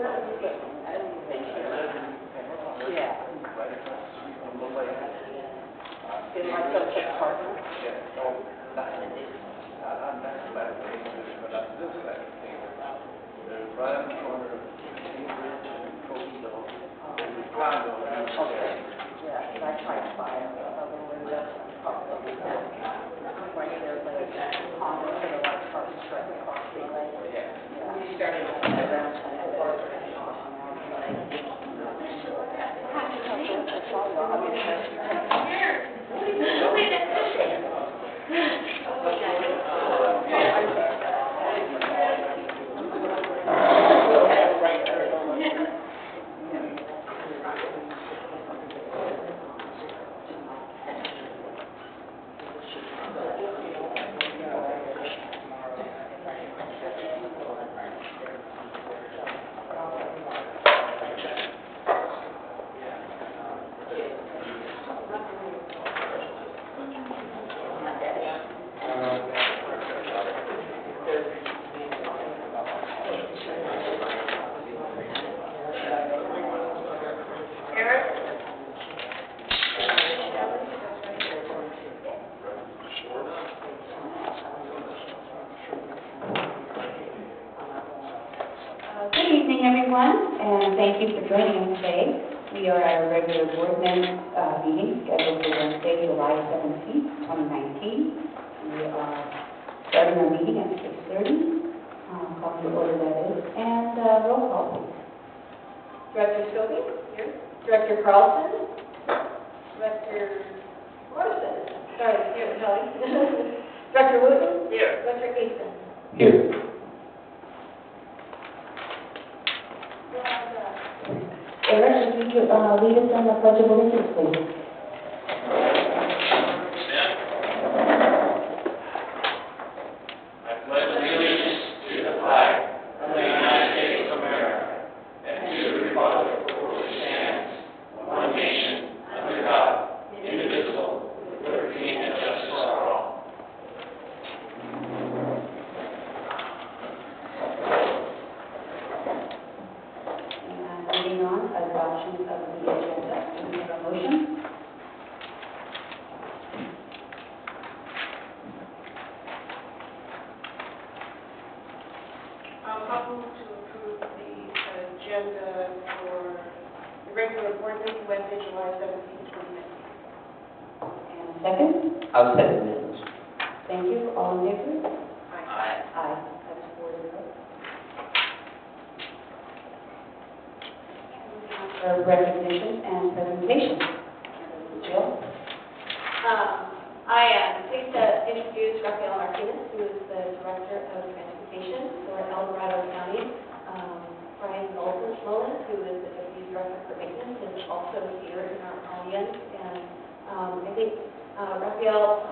Yeah. In my social partner. Okay. Yeah, and I tried to buy another window probably right there, but it's on the like parking strip across the lane. Yeah. You started around Good evening, everyone, and thank you for joining us today. We are at our regular board meeting scheduled for Wednesday, July 17th, 2019. We are starting our meeting at 6:30. Call to order, that is, and roll call, please. Director Scobie? Here. Director Carlson? Director Morrison? Sorry, here, Kelly. Director Wooten? Here. Director Easton? Here. Eric, would you lead us on the Pledge of Allegiance, please? I pledge allegiance to the flag of the United States of America and to the republic for which it stands, one nation, under God, indivisible, with liberty and justice for all. Moving on, adoption of the agenda. Do we have a motion? I'll move to approve the agenda for the regular board meeting Wednesday, July 17th, 2019. And a second? I'll second it. Thank you. All in favor? Aye. Aye. That's 4-0. For recognition and presentation. Jill? I am pleased to introduce Rafael Martinez, who is the Director of Transportation for El Dorado County. Brian Mullen, who is the Deputy Director for Maintenance, is also here in our audience. And I think Rafael,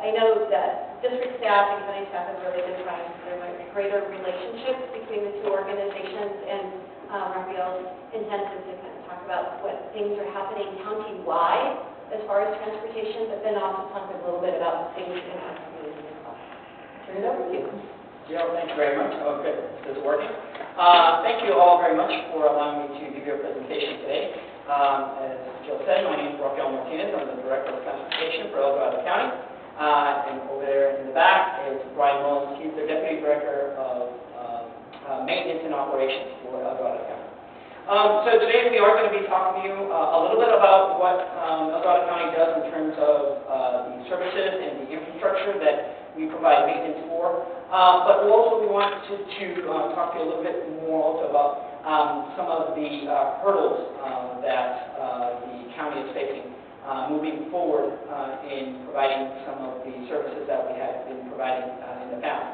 I know that district staff and county staff have really been trying to build a greater relationship between the two organizations, and Rafael intends to kind of talk about what things are happening county-wide as far as transportation, but then also talk a little bit about things in our community as well. Turn it over to you. Jill, thank you very much. Oh, good. This is working. Thank you all very much for allowing me to give you a presentation today. As Jill said, my name is Rafael Martinez. I'm the Director of Transportation for El Dorado County. And over there in the back is Brian Mullins. He's the Deputy Director of Maintenance and Operations for El Dorado County. So today we are going to be talking to you a little bit about what El Dorado County does in terms of the services and the infrastructure that we provide maintenance for. But also we want to talk to you a little bit more also about some of the hurdles that the county is facing moving forward in providing some of the services that we have been providing in the past.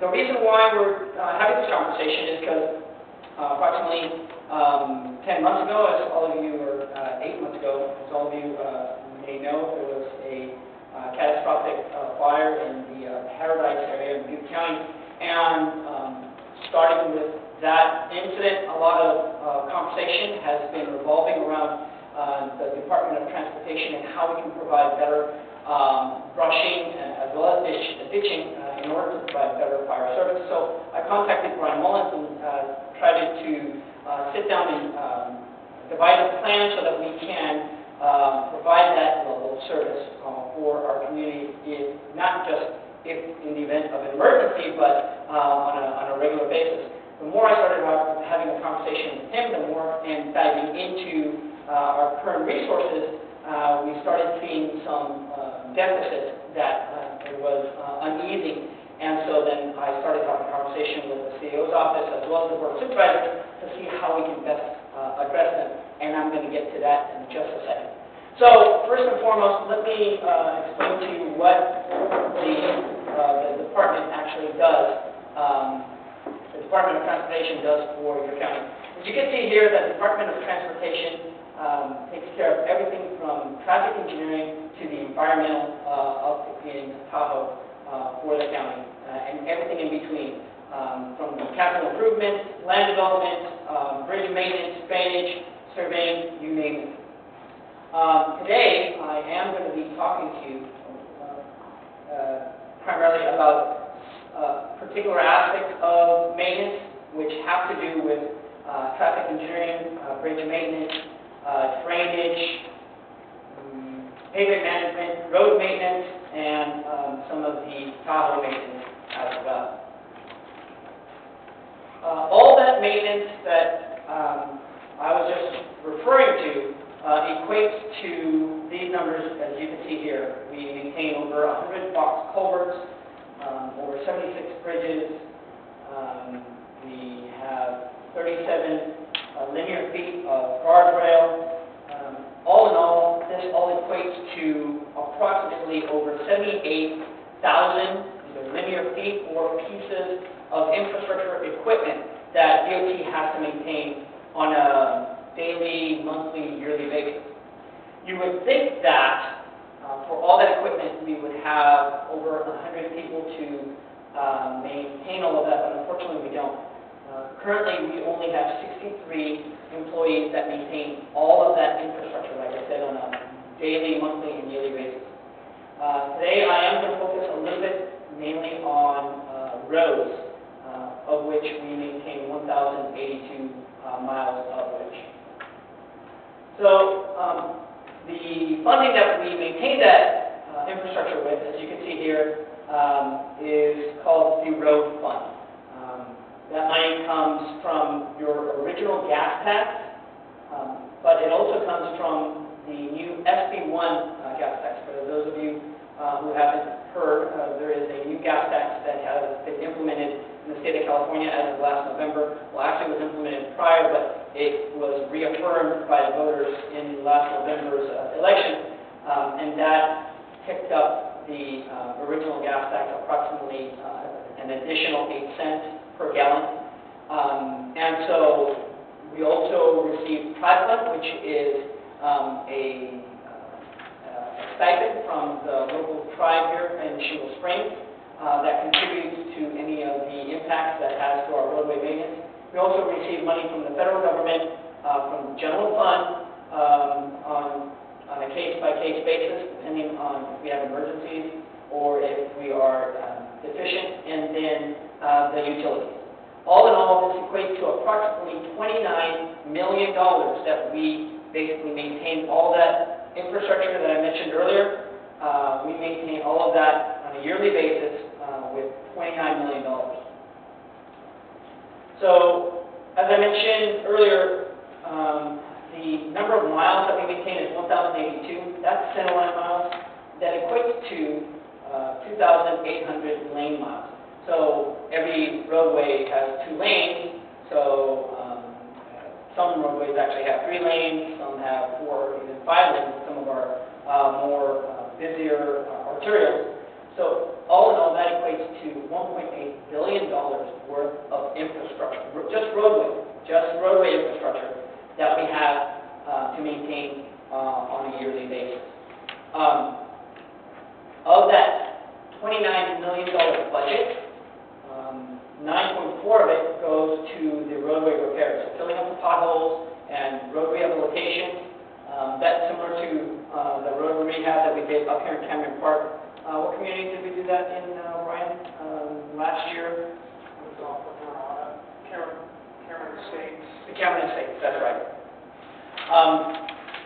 The reason why we're having this conversation is because approximately 10 months ago, as all of you, or 8 months ago, as all of you may know, there was a catastrophic fire in the Paradise area in Butte County. And starting with that incident, a lot of conversation has been revolving around the Department of Transportation and how we can provide better brushing as well as ditching in order to provide better fire service. So I contacted Brian Mullins and tried to to sit down and devise a plan so that we can provide that level of service for our community, not just in the event of an emergency, but on a regular basis. The more I started having a conversation with him, the more and diving into our current resources, we started seeing some deficits that was uneasy. And so then I started having a conversation with the CEO's office as well as the board of supervisors to see how we can best address them. And I'm going to get to that in just a second. So first and foremost, let me explain to you what the department actually does. The Department of Transportation does for your county. As you can see here, the Department of Transportation takes care of everything from traffic engineering to the environmental up in Tahoe for the county, and everything in between, from the capital improvement, land development, bridge maintenance, drainage, surveying, you name it. Today, I am going to be talking to you primarily about particular aspects of maintenance, which have to do with traffic engineering, bridge maintenance, drainage, pavement management, road maintenance, and some of the Tahoe maintenance as well. All that maintenance that I was just referring to equates to these numbers, as you can see here. We maintain over 100 box culverts, over 76 bridges. We have 37 linear feet of guardrail. All in all, this all equates to approximately over 78,000 either linear feet or pieces of infrastructure equipment that DOT has to maintain on a daily, monthly, yearly basis. You would think that for all that equipment, we would have over 100 people to maintain all of that, but unfortunately we don't. Currently, we only have 63 employees that maintain all of that infrastructure, like I said, on a daily, monthly, and yearly basis. Today, I am going to focus a little bit mainly on roads, of which we maintain 1,082 miles of which. So, the funding that we maintain that infrastructure with, as you can see here, is called the Road Fund. That money comes from your original gas tax, but it also comes from the new SB1 gas tax. For those of you who haven't heard, there is a new gas tax that has been implemented in the state of California as of last November. Well, actually it was implemented prior, but it was reaffirmed by the voters in last November's election, and that picked up the original gas tax approximately an additional 8 cents per gallon. And so we also received TriFund, which is a stipend from the local tribe here in Shingle Springs that contributes to any of the impacts that has to our roadway maintenance. We also receive money from the federal government, from the general fund, on a case-by-case basis, depending on if we have emergencies or if we are deficient, and then the utilities. All in all, this equates to approximately $29 million that we basically maintain all that infrastructure that I mentioned earlier. We maintain all of that on a yearly basis with $29 million. So, as I mentioned earlier, the number of miles that we maintain is 1,082. That's centerline miles. That equates to 2,800 lane miles. So every roadway has 2 lanes. So some roadways actually have 3 lanes. Some have 4 or even 5 lanes. Some of our more busier arterials. So all in all, that equates to $1.8 billion worth of infrastructure, just roadway infrastructure that we have to maintain on a yearly basis. Of that $29 million budget, 9.4 of it goes to the roadway repairs, so filling up the potholes and road rehabilitation. That's similar to the road rehab that we did up here in Cameron Park. What community did we do that in, Ryan, last year? Cameron Estates, Cameron Estates, that's right.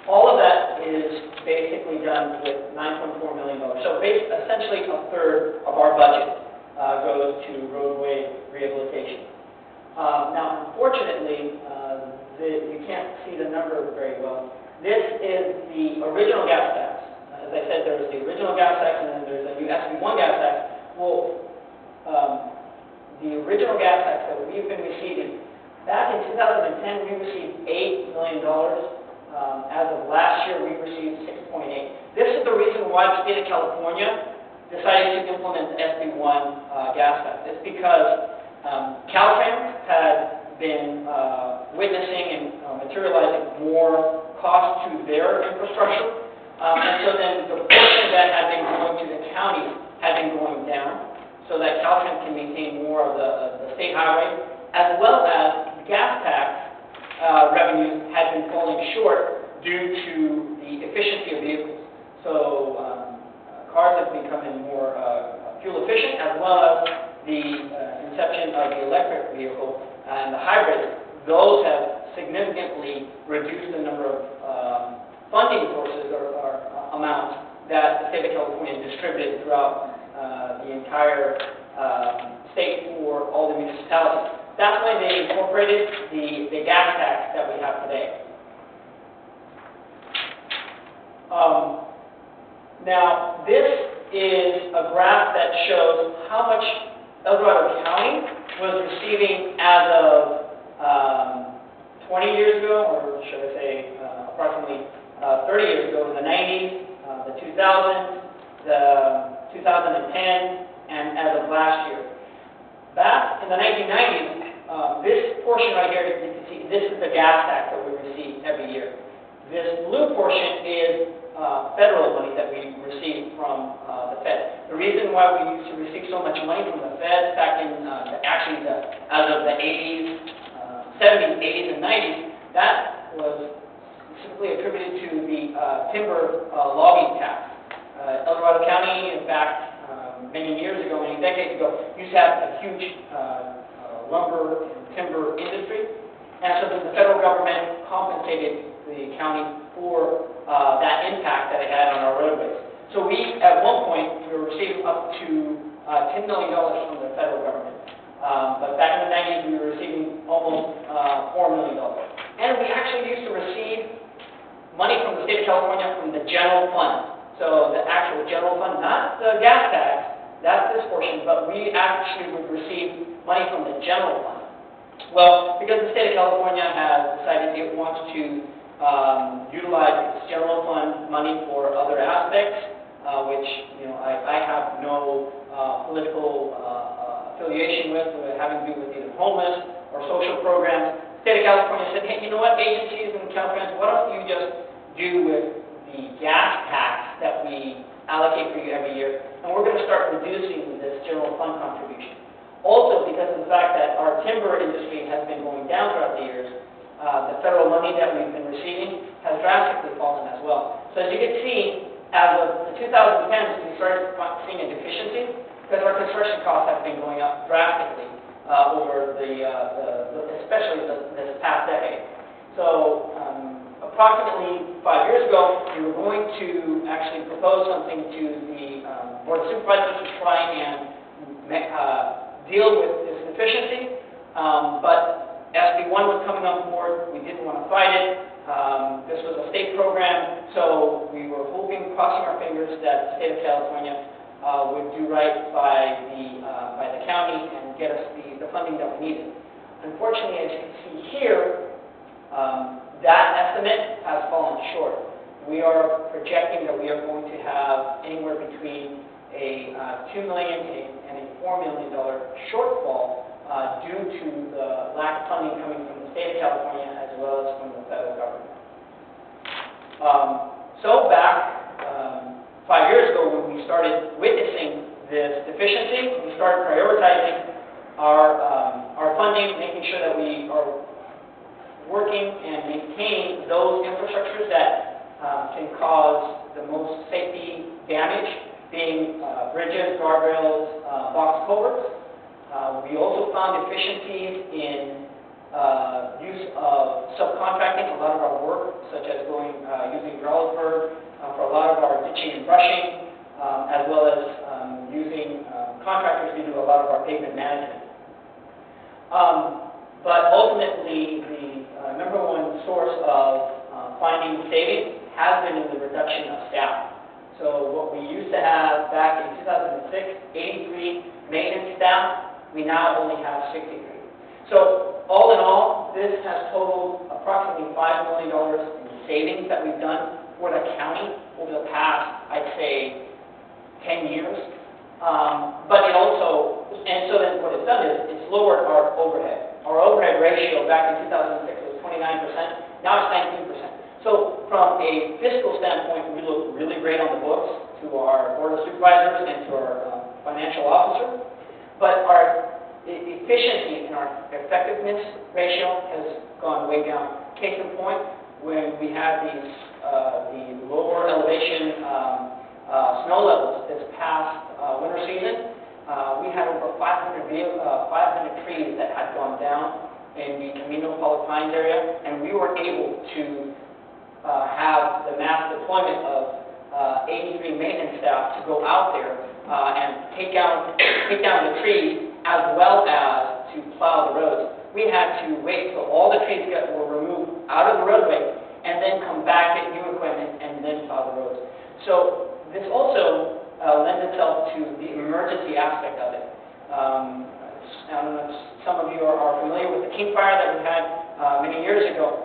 All of that is basically done with $9.4 million. So essentially a third of our budget goes to roadway rehabilitation. Now, unfortunately, you can't see the number very well. This is the original gas tax. As I said, there's the original gas tax and then there's a new SB1 gas tax. Well, the original gas tax that we've been receiving, back in 2010, we received $8 million. As of last year, we received 6.8. This is the reason why the state of California decided to implement the SB1 gas tax. It's because Caltrans had been witnessing and materializing more cost to their infrastructure. And so then the portion that had been going to the counties had been going down so that Caltrans can maintain more of the state highway, as well as gas tax revenues had been falling short due to the efficiency of vehicles. So cars have become more fuel efficient, as well as the inception of the electric vehicle and the hybrids. Those have significantly reduced the number of funding sources or amounts that the state of California distributed throughout the entire state for all the municipalities. That's why they incorporated the gas tax that we have today. Now, this is a graph that shows how much El Dorado County was receiving as of 20 years ago, or should I say approximately 30 years ago, in the 90s, the 2000s, the 2010, and as of last year. Back in the 1990s, this portion right here, you can see, this is the gas tax that we receive every year. This blue portion is federal money that we receive from the Fed. The reason why we used to receive so much money from the Fed back in as of the 80s, 70s, 80s, and 90s, that was specifically attributed to the timber logging tax. El Dorado County, in fact, many years ago, many decades ago, used to have a huge lumber and timber industry, and so then the federal government compensated the county for that impact that it had on our roadways. So we, at one point, we were receiving up to $10 million from the federal government. But back in the 90s, we were receiving almost $4 million. And we actually used to receive money from the state of California from the general fund. So the actual general fund, not the gas tax, that's this portion, but we actually would receive money from the general fund. Well, because the state of California has decided it wants to utilize its general fund money for other aspects, which, you know, I have no political affiliation with, having to do with either homeless or social programs. The state of California said, hey, you know what, agencies and Caltrans, why don't you just do with the gas tax that we allocate for you every year, and we're going to start reducing this general fund contribution. Also, because of the fact that our timber industry has been going down throughout the years, the federal money that we've been receiving has drastically fallen as well. So as you can see, as of the 2010s, we started seeing a deficiency because our construction costs have been going up drastically over especially this past decade. So approximately 5 years ago, we were going to actually propose something to the Board of Supervisors to try and deal with this deficiency, but SB1 was coming on board. We didn't want to fight it. This was a state program, so we were hoping, crossing our fingers, that the state of California would do right by the county and get us the funding that we needed. Unfortunately, as you can see here, that estimate has fallen short. We are projecting that we are going to have anywhere between a $2 million and a $4 million shortfall due to the lack of funding coming from the state of California as well as from the federal government. So back 5 years ago, when we started witnessing this deficiency, we started prioritizing our funding, making sure that we are working and maintaining those infrastructures that can cause the most safety damage, being bridges, guardrails, box culverts. We also found efficiencies in use of subcontracting a lot of our work, such as using developer for a lot of our ditching and brushing, as well as using contractors to do a lot of our pavement management. But ultimately, the number one source of finding savings has been in the reduction of staff. So what we used to have back in 2006, 83 maintenance staff, we now only have 63. So all in all, this has totaled approximately $5 million in savings that we've done for the county over the past, I'd say, 10 years. But it also, and so then what it's done is it's lowered our overhead. Our overhead ratio back in 2006 was 29%, now it's 19%. So from a fiscal standpoint, we look really great on the books to our Board of Supervisors and to our financial officer, but our efficiency and our effectiveness ratio has gone way down. Case in point, when we had these the lower elevation snow levels this past winter season, we had over 500 trees that had gone down in the Camino Palo Pines area, and we were able to have the mass deployment of 83 maintenance staff to go out there and take down the trees as well as to plow the roads. We had to wait till all the trees were removed out of the roadway and then come back, get new equipment, and then plow the roads. So this also lends itself to the emergency aspect of it. I don't know if some of you are familiar with the King Fire that we had many years ago.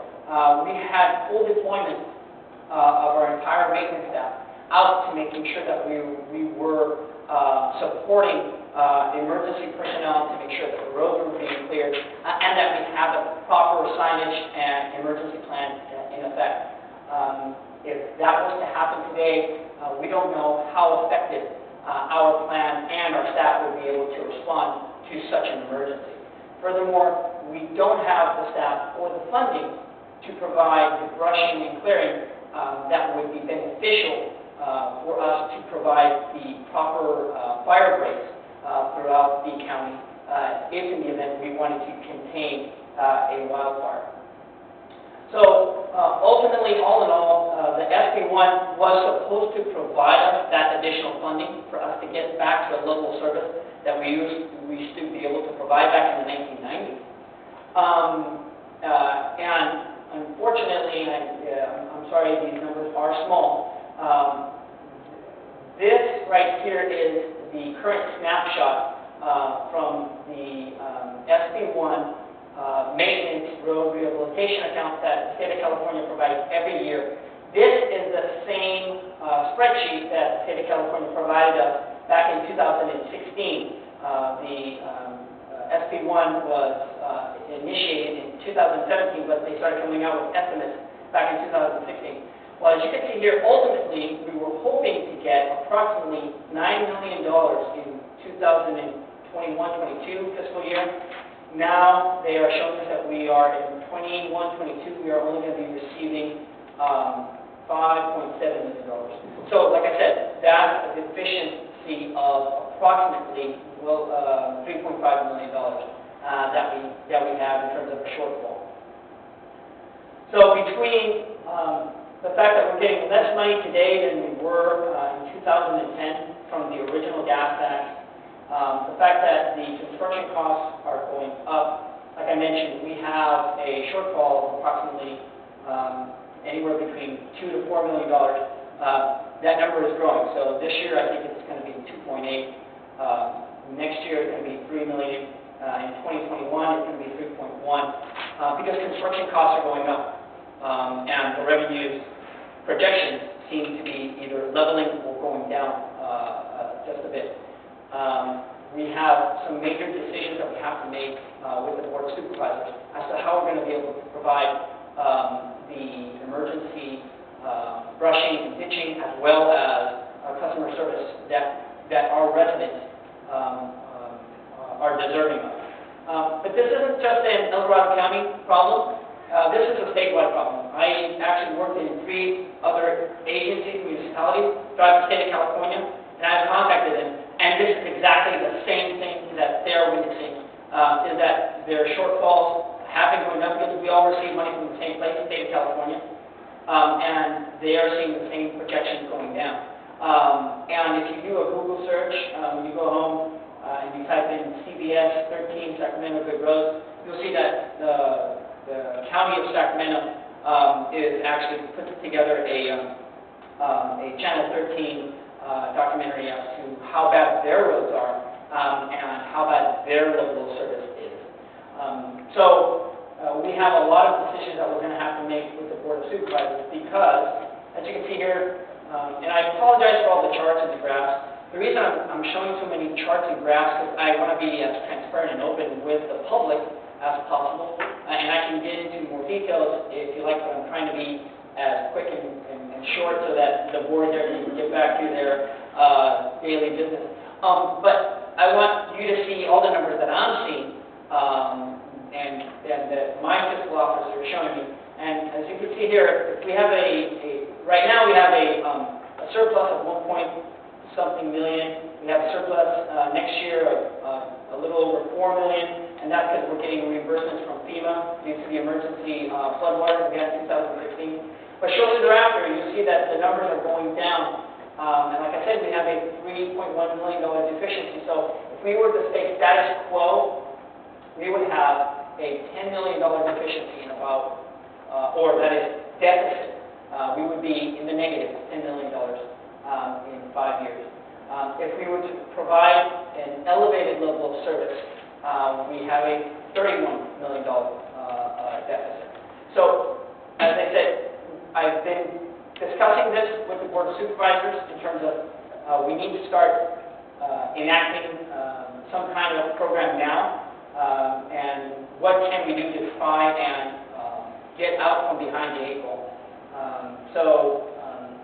We had full deployment of our entire maintenance staff out to making sure that we were supporting emergency personnel to make sure that the roads were being cleared and that we have a proper signage and emergency plan in effect. If that was to happen today, we don't know how effective our plan and our staff would be able to respond to such an emergency. Furthermore, we don't have the staff or the funding to provide the brushing and clearing that would be beneficial for us to provide the proper fire breaks throughout the county if in the event we wanted to contain a wildfire. So ultimately, all in all, the SB1 was supposed to provide us that additional funding for us to get back to a level of service that we used to be able to provide back in the 1990s. And unfortunately, I'm sorry, these numbers are small. This right here is the current snapshot from the SB1 maintenance road rehabilitation account that the state of California provides every year. This is the same spreadsheet that the state of California provided us back in 2016. The SB1 was initiated in 2017, but they started coming out with estimates back in 2016. Well, as you can see here, ultimately, we were hoping to get approximately $9 million in 2021-22 fiscal year. Now, they are showing us that we are in 21-22, we are only going to be receiving $5.7 million. So, like I said, that's a deficiency of approximately $3.5 million that we have in terms of a shortfall. So, between the fact that we're getting less money today than we were in 2010 from the original gas tax, the fact that the construction costs are going up, like I mentioned, we have a shortfall of approximately anywhere between $2 to $4 million. That number is growing. So this year, I think it's going to be 2.8. Next year, it's going to be $3 million. In 2021, it's going to be 3.1 because construction costs are going up. And the revenues projections seem to be either leveling or going down just a bit. We have some major decisions that we have to make with the Board of Supervisors as to how we're going to be able to provide the emergency brushing and ditching as well as customer service that our residents are deserving of. But this isn't just an El Dorado County problem. This is a statewide problem. I actually worked in 3 other agencies, municipalities throughout the state of California, and I've contacted them, and this is exactly the same thing that they're witnessing, is that their shortfalls have been going up because we all receive money from the same place, the state of California, and they are seeing the same projections going down. And if you do a Google search, when you go home and you type in CBS 13 Sacramento Good Roads, you'll see that the county of Sacramento is actually put together a Channel 13 documentary as to how bad their roads are and how bad their level of service is. We have a lot of decisions that we're going to have to make with the Board of Supervisors because, as you can see here, and I apologize for all the charts and the graphs. The reason I'm showing so many charts and graphs is I want to be as transparent and open with the public as possible, and I can get into more details if you like, but I'm trying to be as quick and short so that the board there can get back to their daily business. But I want you to see all the numbers that I'm seeing and that my fiscal officer is showing me. And as you can see here, we have right now we have a surplus of 1-point-something million. We have a surplus next year of a little over $4 million, and that's because we're getting reimbursements from FEMA due to the emergency floodwaters we had in 2016. But shortly thereafter, you see that the numbers are going down. And like I said, we have a $3.1 million deficiency. So if we were to stay status quo, we would have a $10 million deficiency in about, or that is deficit. We would be in the negative $10 million in 5 years. If we were to provide an elevated level of service, we have a $31 million deficit. So, as I said, I've been discussing this with the Board of Supervisors in terms of we need to start enacting some kind of program now, and what can we do to try and get out from behind the 8 ball.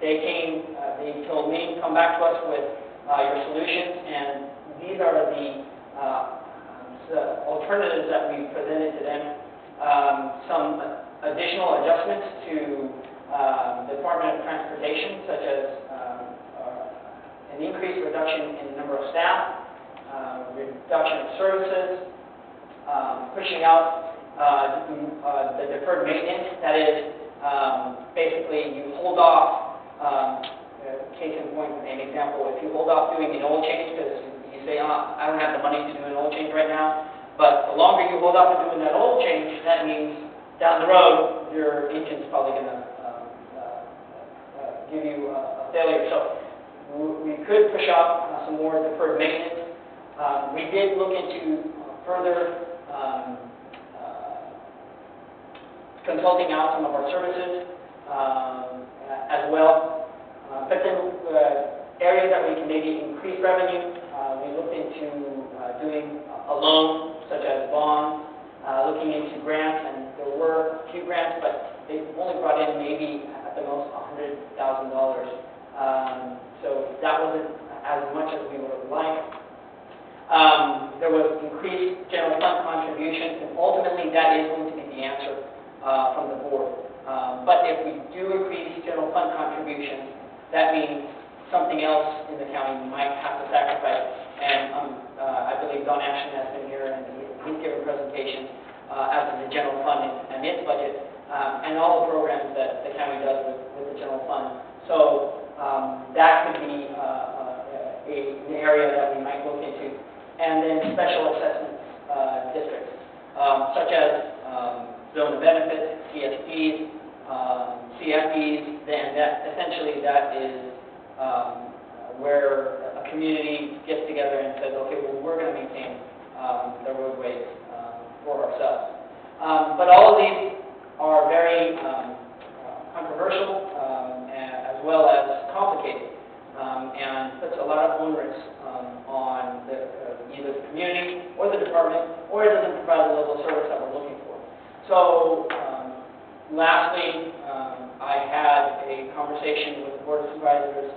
They told me, come back to us with your solutions, and these are the alternatives that we presented to them. Some additional adjustments to the Department of Transportation, such as an increased reduction in the number of staff, reduction of services, pushing out the deferred maintenance. That is, basically you hold off, case in point, an example, if you hold off doing an oil change because you say, I don't have the money to do an oil change right now, but the longer you hold off on doing that oil change, that means down the road, your engine's probably going to give you a failure. So we could push out some more deferred maintenance. We did look into further consulting out some of our services as well. But then areas that we can maybe increase revenue, we looked into doing a loan, such as bonds, looking into grants, and there were a few grants, but they only brought in maybe at the most $100,000. So that wasn't as much as we would have liked. There was increased general fund contributions, and ultimately that is going to be the answer from the board. But if we do increase general fund contributions, that means something else in the county might have to sacrifice. And I believe Don Ashton has been here and he's given presentations as to the general fund and its budget and all the programs that the county does with the general fund. So that could be an area that we might look into. And then special assessment districts, such as zone of benefits, CSDs, CFDs, then essentially that is where a community gets together and says, okay, well, we're going to maintain the roadways for ourselves. But all of these are very controversial as well as complicated, and puts a lot of onerous on either the community or the department, or it doesn't provide the level of service that we're looking for. So lastly, I had a conversation with the Board of Supervisors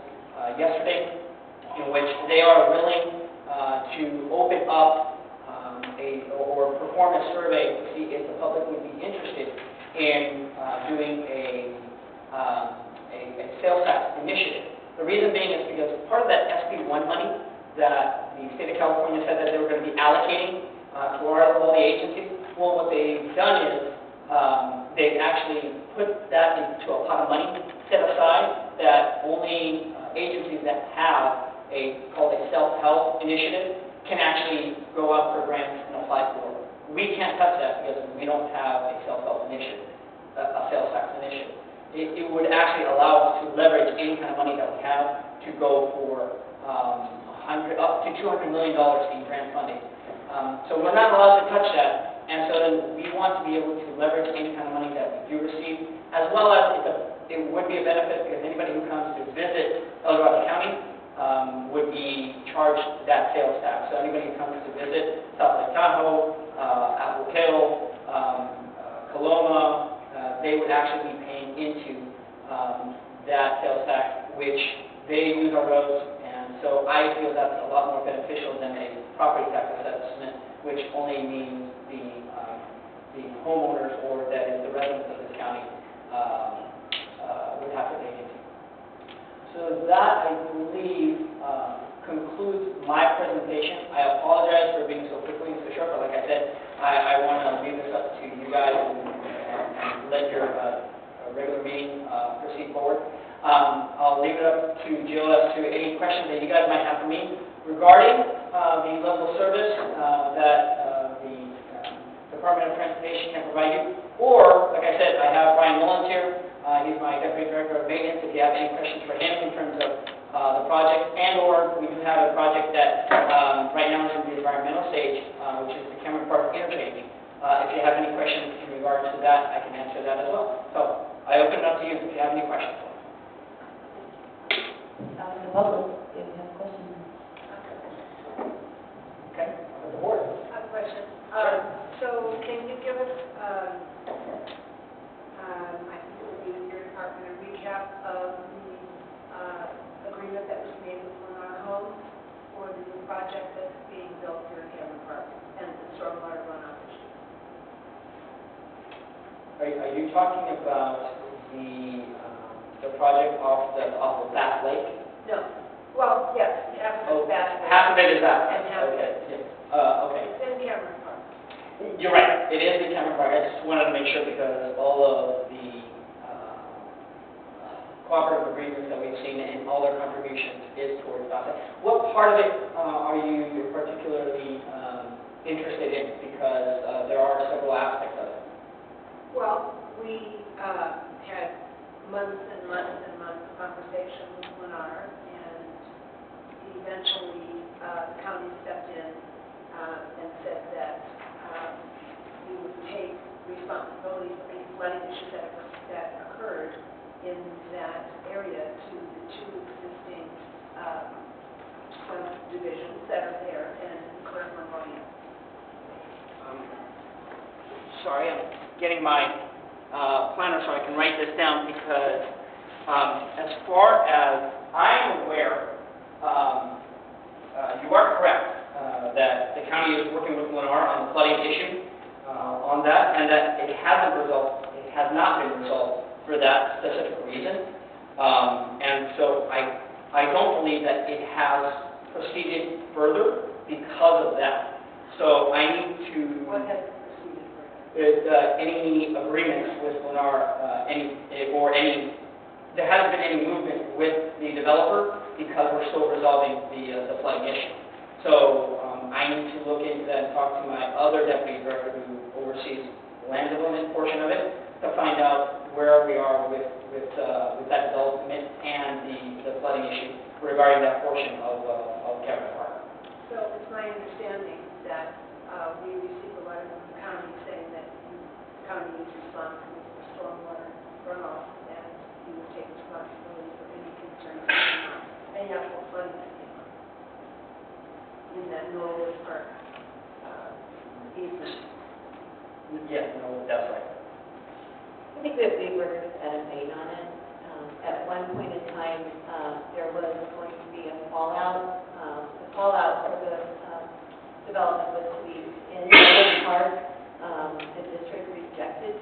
yesterday in which they are willing to open up or perform a survey to see if the public would be interested in doing a sales tax initiative. The reason being is because part of that SB1 money that the state of California said that they were going to be allocating to all the agencies, Well, what they've done is, they've actually put that into a pot of money set aside that only agencies that have called a self-help initiative can actually go out for grants and apply for. We can't touch that because we don't have a self-help initiative, a sales tax initiative. It would actually allow us to leverage any kind of money that we have to go for up to $200 million in grant funding. So we're not allowed to touch that, and so then we want to be able to leverage any kind of money that we do receive, as well as it would be a benefit because anybody who comes to visit El Dorado County would be charged that sales tax. So anybody who comes to visit South Lake Tahoe, Apple Hill, Coloma, they would actually be paying into that sales tax, which they use our roads, and so I feel that's a lot more beneficial than a property tax assessment, which only means the homeowners or that is the residents of this county would have to pay into. So that, I believe, concludes my presentation. I apologize for being so quickly and so short, but like I said, I want to leave this up to you guys and let your regular meeting proceed forward. I'll leave it up to Jill as to any questions that you guys might have for me regarding the level of service that the Department of Transportation can provide you. Or, like I said, I have Brian Mullins here. He's my Deputy Director of Maintenance. If you have any questions for him in terms of the project, and/or we do have a project that right now is in the environmental stage, which is the Cameron Park interchange. If you have any questions in regards to that, I can answer that as well. So I open it up to you if you have any questions. The public, if you have questions. Okay, with the board. I have a question. Sure. So can you give us, I think it would be with your department, a recap of the agreement that was made with Lennar Homes for the new project that's being built here in Cameron Park and the stormwater runoff issue? Are you talking about the project off of Bass Lake? No. Well, yes, half of it's that. Half of it is that. And half of Okay. it Okay. is in Cameron Park. You're right. It is in Cameron Park. I just wanted to make sure because all of the cooperative agreements that we've seen and all their contributions is towards Bass Lake. What part of it are you particularly interested in? Because there are several aspects of it. Well, we had months and months and months of conversation with Lennar, and eventually the county stepped in and said that we would take responsibility for any flooding issues that occurred in that area to the two existing subdivisions that are there and the current one going in. Sorry, I'm getting my planner so I can write this down because as far as I'm aware, you are correct that the county is working with Lennar on the flooding issue on that, and that it has not been resolved for that specific reason. And so I don't believe that it has proceeded further because of that. So I need to... What has proceeded further? Any agreements with Lennar, there hasn't been any movement with the developer because we're still resolving the flooding issue. So I need to look into that and talk to my other deputy director who oversees the land development portion of it to find out where we are with that development and the flooding issue regarding that portion of Cameron Park. So it's my understanding that we received a letter from the county saying that the county is responsible for stormwater runoff and you would take responsibility for any concerns that came up, any actual flooding that came up in that Norwood Park easement. Yes, no, that's right. I think that we were at a date on it. At one point in time, there was going to be a fallout. The fallout for the development was to be in the park. The district rejected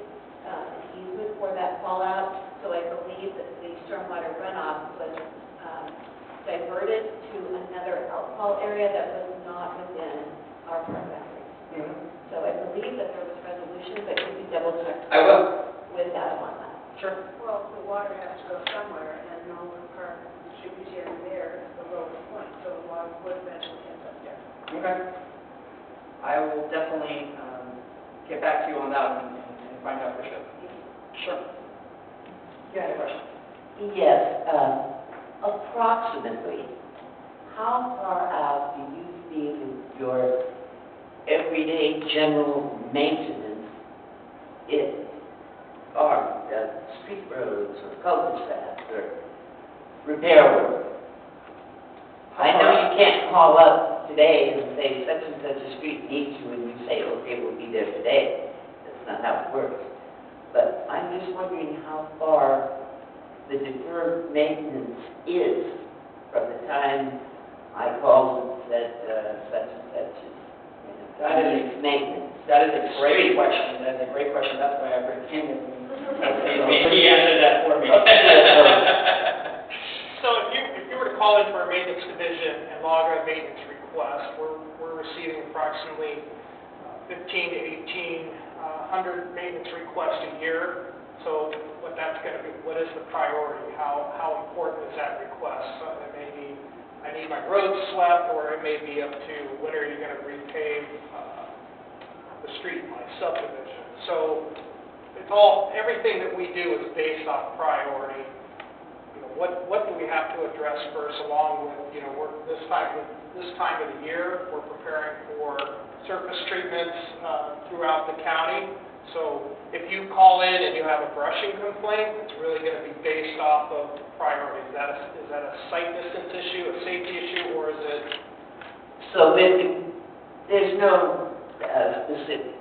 an easement for that fallout, so I believe that the stormwater runoff was diverted to another outfall area that was not within our park boundaries. So I believe that there was resolution, but could you double check I will. with Adam on that? Sure. Well, the water has to go somewhere, and all the car should be here and there, the lowest point, so the water would eventually end up there. Okay. I will definitely get back to you on that one and find out for sure. Sure. You had a question? Yes, approximately, how far out do you feel your everyday general maintenance or street roads or cul-de-sacs or repair work? I know you can't call up today and say such and such a street needs you, and you say, okay, we'll be there today. That's not how it works. But I'm just wondering how far the deferred maintenance is from the time I called and said such and such is, needs maintenance. That is a great question. That is a great question. That's why I bring him with me. He answered that for me. So if you were to call in for a maintenance division and log a maintenance request, we're receiving approximately 15 to 1,800 maintenance requests a year. So what that's going to be, what is the priority? How important is that request? So it may be, I need my roads swept, or it may be up to when are you going to repave the street in my subdivision. So it's all, everything that we do is based on priority. What do we have to address first, along with, we're this time of the year, we're preparing for surface treatments throughout the county. So if you call in and you have a brushing complaint, it's really going to be based off of priority. Is that a site distance issue, a safety issue, or is it? So there's no specific.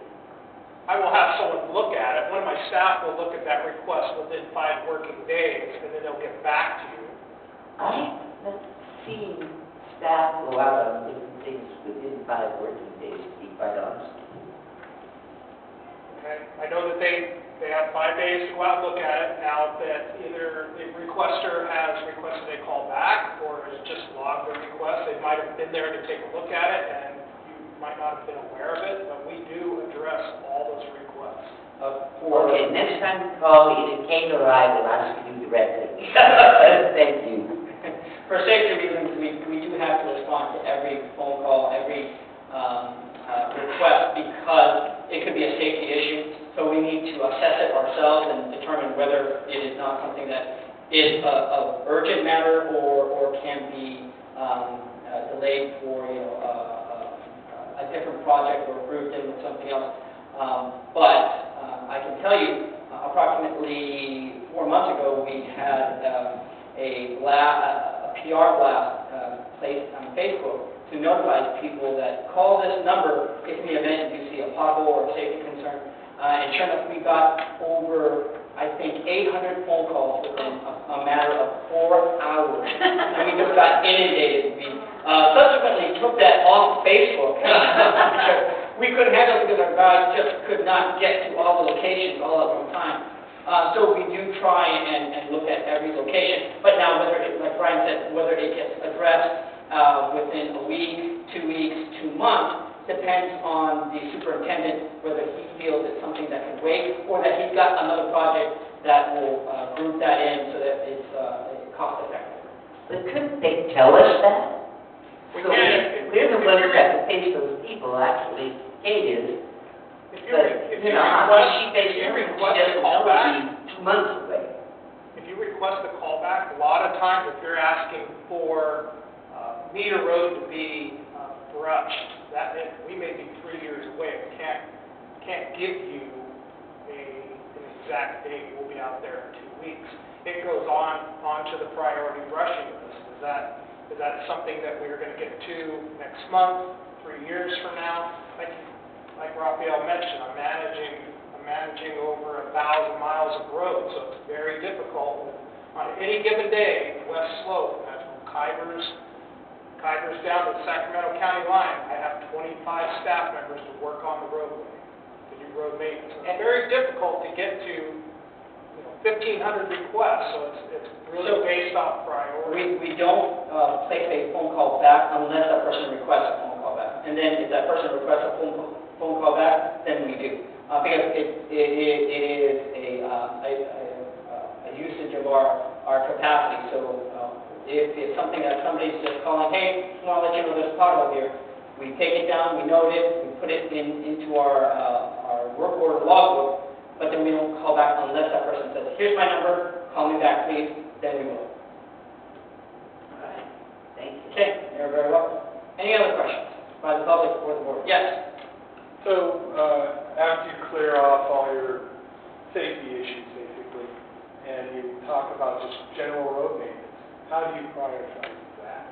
I will have someone look at it. One of my staff will look at that request within 5 working days, and then they'll get back to you. I haven't seen staff go out on different things within 5 working days, to be quite honest. Okay? I know that they have 5 days to go out and look at it. Now, that either the requester has requested a call back, or has just logged the request, they might have been there to take a look at it, and you might not have been aware of it, but we do address all those requests. Okay, next time you call, either Kate or I will ask you directly. Thank you. For safety reasons, we do have to respond to every phone call, every request, because it could be a safety issue. So we need to assess it ourselves and determine whether it is not something that is of urgent matter or can be delayed for a different project or grouped in with something else. But I can tell you, approximately 4 months ago, we had a PR blast placed on Facebook to notify people that call this number if in the event you see a pothole or a safety concern. And sure enough, we got over, I think, 800 phone calls within a matter of 4 hours. And we just got inundated. We subsequently took that off Facebook because we couldn't handle it because our guys just could not get to all the locations all at one time. So we do try and look at every location. But now, whether it, like Brian said, whether it gets addressed within a week, 2 weeks, 2 months, depends on the superintendent, whether he feels it's something that can wait, or that he's got another project that will group that in so that it's cost effective. But couldn't they tell us that? We So can. we're the ones that have to face those people, actually, Kate is. If But, you how request, can she face if you them? She request a doesn't know callback, she's 2 months away. if you request a callback, a lot of times if you're asking for meter road to be brushed, we may be 3 years away. We can't give you an exact date. We'll be out there in 2 weeks. It goes onto the priority brushing list. Is that something that we're going to get to next month, 3 years from now? Like Raphael mentioned, I'm managing over 1,000 miles of road, so it's very difficult. On any given day, West Slope, that's from Kybers down to the Sacramento County line, I have 25 staff members to work on the roadway, to do road maintenance. It's very difficult to get to 1,500 requests, so it's really based off priority. We don't place a phone call back unless that person requests a phone call back. And then if that person requests a phone call back, then we do. because it is a usage of our capacity. So if it's something that somebody's just calling, hey, I want to let you know there's a pothole here, we take it down, we note it, we put it into our work order logbook, but then we don't call back unless that person says, here's my number, call me back, please, then we will. All right, thank you. Okay, you're very welcome. Any other questions by the public or the board? Yes? So, after you clear off all your safety issues, basically, and you talk about just general road maintenance, how do you prioritize that?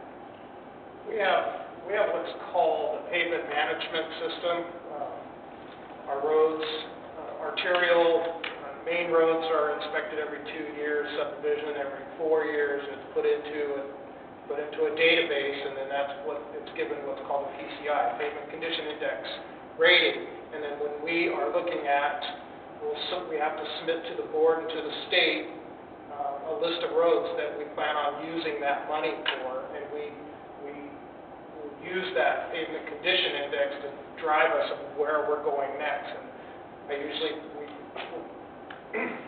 We have what's called a pavement management system. Our roads, arterial, main roads are inspected every 2 years, subdivision every 4 years. It's put into a database, and then that's what it's given what's called a PCI, Pavement Condition Index rating. And then when we are looking at, we have to submit to the board and to the state a list of roads that we plan on using that money for, and we will use that pavement condition index to drive us of where we're going next. And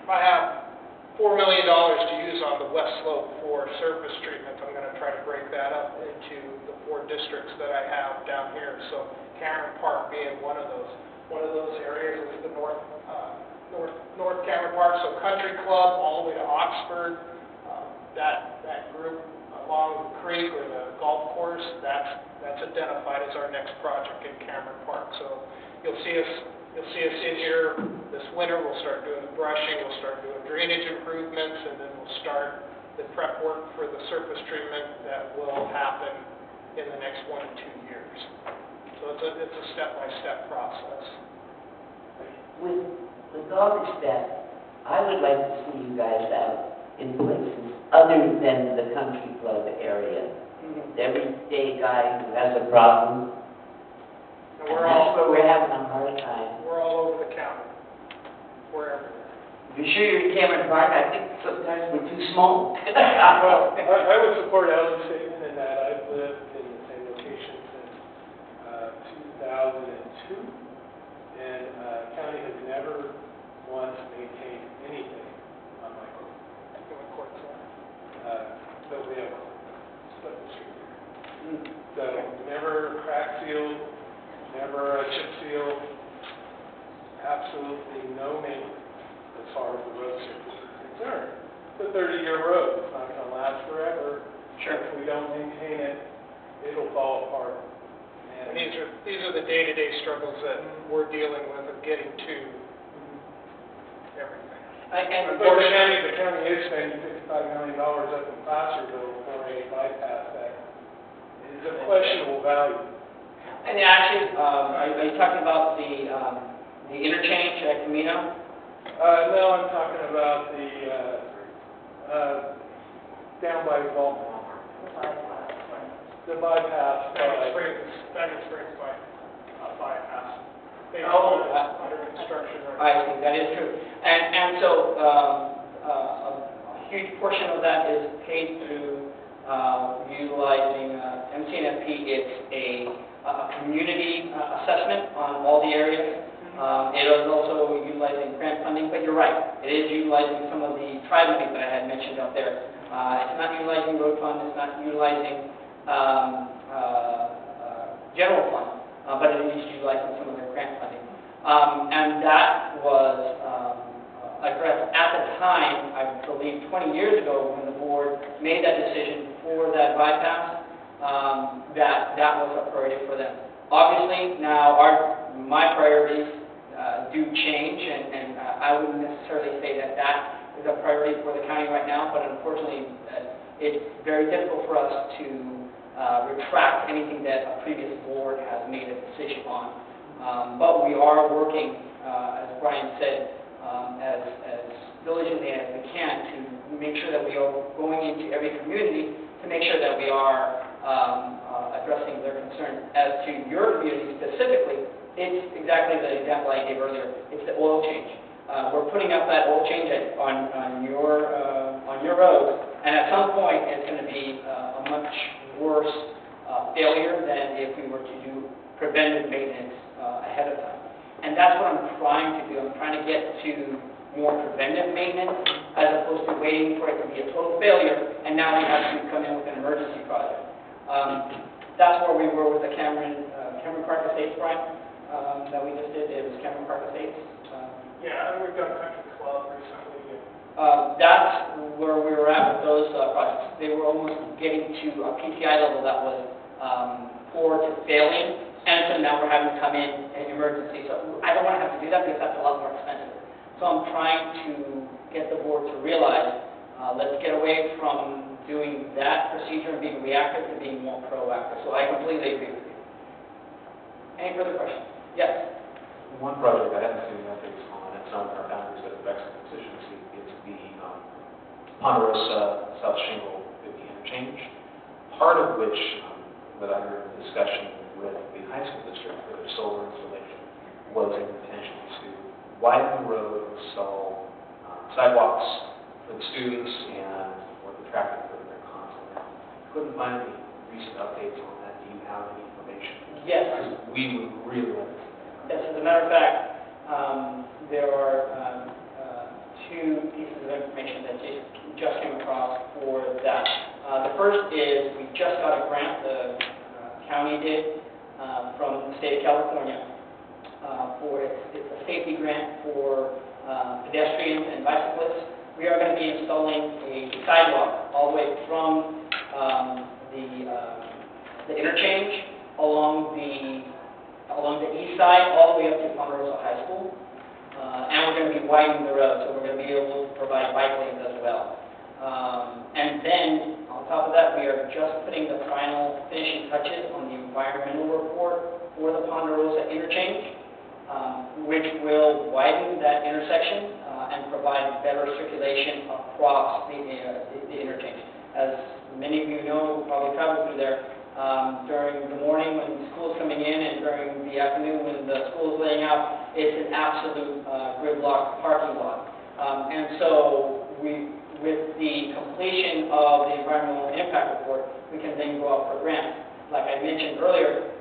I have $4 million to use on the west slope for surface treatment. I'm going to try to break that up into the 4 districts that I have down here. So Cameron Park being one of those. One of those areas is the North Cameron Park, so Country Club all the way to Oxford. That group along the creek or the golf course, that's identified as our next project in Cameron Park. So you'll see us in here this winter. We'll start doing the brushing, we'll start doing drainage improvements, and then we'll start the prep work for the surface treatment that will happen in the next 1 to 2 years. So it's a step-by-step process. With all this that, I would like to see you guys out in places other than the country club area. The everyday guy who has a problem, And and that's where we're having a hard time. we're all over the county. We're everywhere. You're sure you're in Cameron Park? I think sometimes we're too small. Well, I would support Ellen's statement in that I've lived in the same location since 2002, and county has never once maintained anything on my road. But we have split the street here. So never crack sealed, never a chip seal, absolutely no maintenance as far as the road surface is concerned. It's a 30-year road. It's not going to last forever. Sure. If we don't maintain it, it'll fall apart. And these are the day-to-day struggles that we're dealing with of getting to everything. And Unfortunately, the county is spending $55 million up in Placerville for a bypass that is of questionable value. And actually, are you talking about the interchange at Camino? No, I'm talking about the down by Walmart. The bypass. Diamond Springs bypass. They Oh, under construction I right see, that is true. And so a huge portion of that is paid through utilizing MCNFP. It's a community assessment on all the areas. It is also utilizing grant funding, but you're right. It is utilizing some of the tribe money that I had mentioned out there. It's not utilizing road fund, it's not utilizing general fund, but it is utilizing some of their grant funding. And that was addressed at the time, I believe 20 years ago, when the board made that decision for that bypass, that was a priority for them. Obviously, now my priorities do change, and I wouldn't necessarily say that is a priority for the county right now, but unfortunately, it's very difficult for us to retract anything that a previous board has made a decision on. But we are working, as Brian said, as diligently as we can to make sure that we are going into every community to make sure that we are addressing their concerns. As to your community specifically, it's exactly the example I gave earlier. It's the oil change. We're putting up that oil change on your road, and at some point it's going to be a much worse failure than if we were to do preventive maintenance ahead of time. And that's what I'm trying to do. I'm trying to get to more preventive maintenance as opposed to waiting for it to be a total failure, and now we have to come in with an emergency project. That's where we were with the Cameron Park Estates, Brian, that we just did. It was Cameron Park Estates. Yeah, and we've done Country Club recently. That's where we were at with those projects. They were almost getting to a PTI level that was poor to failing, and so now we're having to come in emergency. So I don't want to have to do that because that's a lot more expensive. So I'm trying to get the board to realize, let's get away from doing that procedure and being reactive to being more proactive. So I completely agree with you. Any further questions? Yes? One project I haven't seen updates on, and some of our boundaries that affects the constituency, is the Ponderosa South Shingle 50 interchange, part of which, that I heard in the discussion with the high school district for their solar installation, was an intention to widen the road, install sidewalks for the students and for the traffic for their content. Couldn't find any recent updates on that. Do you have any information? Yes. Because we would really like to see that. Yes, as a matter of fact, there are two pieces of information that just came across for that. The first is we just got a grant, the county did, from the state of California. It's a safety grant for pedestrians and bicyclists. We are going to be installing a sidewalk all the way from the interchange along the east side all the way up to Ponderosa High School. And we're going to be widening the road, so we're going to be able to provide bike lanes as well. And then, on top of that, we are just putting the final finishing touches on the environmental report for the Ponderosa interchange, which will widen that intersection and provide better circulation across the interchange. As many of you know, probably travel through there, during the morning when school is coming in and during the afternoon when the school is laying out, it's an absolute gridlock parking lot. And so with the completion of the environmental impact report, we can then go out for grants. Like I mentioned earlier,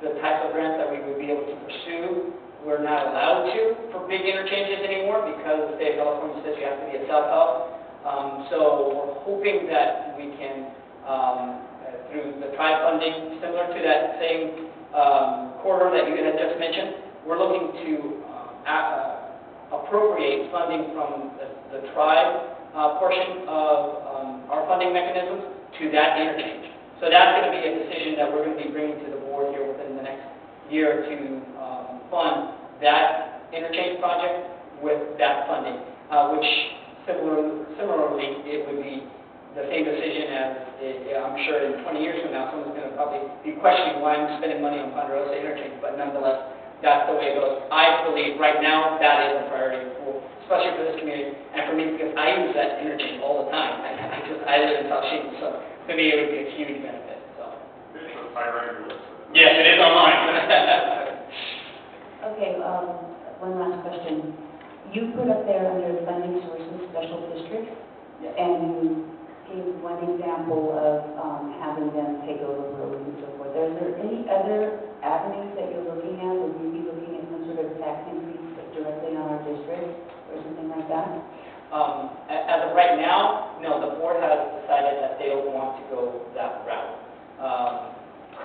the types of grants that we would be able to pursue, we're not allowed to for big interchanges anymore because the state of California says you have to be a self-help. So we're hoping that we can, through the TRIBE funding, similar to that same corridor that you had just mentioned, we're looking to appropriate funding from the TRIBE portion of our funding mechanisms to that interchange. So that's going to be a decision that we're going to be bringing to the board here within the next year to fund that interchange project with that funding, which similarly it would be the same decision as, I'm sure in 20 years from now, someone's going to probably be questioning why I'm spending money on Ponderosa interchange, but nonetheless, that's the way it goes. I believe right now that is a priority, especially for this community, and for me because I use that interchange all the time. I live in South Shingle, so to me it would be a huge benefit. So. It's a priority list. Yes, it is on mine. Okay, one last question. You put up there under funding sources, special districts, and you gave one example of having them take over roads and so forth. Are there any other avenues that you're looking at? Would you be looking at some sort of tax increase directly on our district or something like that? As of right now, no, the board has decided that they don't want to go that route.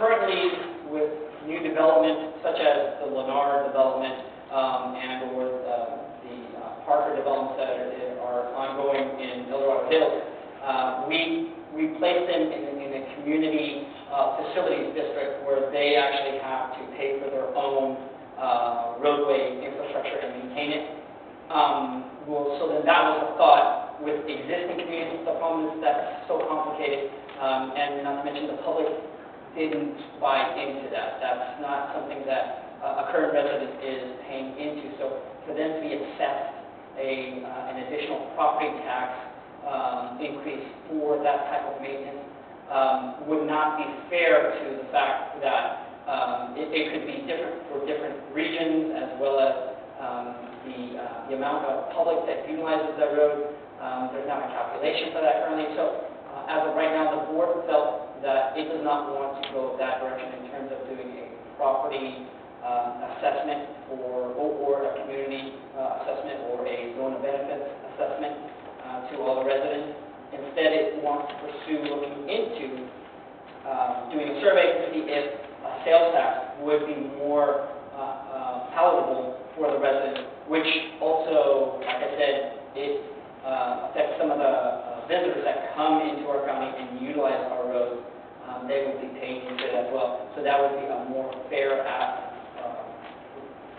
Currently, with new development, such as the Lennar development and or the Parker developments that are ongoing in El Dorado Hills, we place them in a community facilities district where they actually have to pay for their own roadway infrastructure and maintain it. So then that was the thought with existing communities. The problem is that's so complicated, and not to mention the public didn't buy into that. That's not something that a current resident is paying into. So for them to be assessed an additional property tax increase for that type of maintenance would not be fair to the fact that it could be different for different regions as well as the amount of public that utilizes that road. There's not a calculation for that currently. So as of right now, the board felt that it does not want to go that direction in terms of doing a property assessment or a community assessment or a zone of benefits assessment to all the residents. Instead, it wants to pursue looking into doing a survey to see if a sales tax would be more palatable for the residents, which also, like I said, it affects some of the visitors that come into our county and utilize our roads. They would be paying into it as well. So that would be a more fair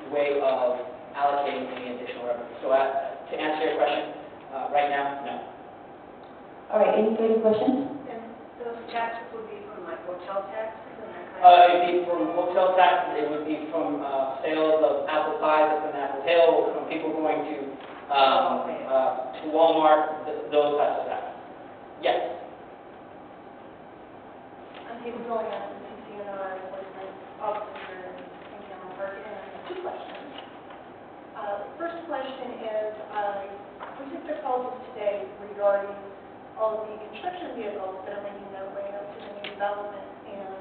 way of allocating any additional revenue. So to answer your question, right now, no. All right, any further questions? And those taxes would be from like hotel taxes and that kind of? It would be from hotel taxes, it would be from sales of apple pies at the Apple Hill, from people going to Walmart, those types of taxes. Yes. I'm David Going on the CCNR enforcement officer in Cameron Park, and I have two questions. First question is, we took the calls today regarding all of the construction vehicles that are making their way up to the new development and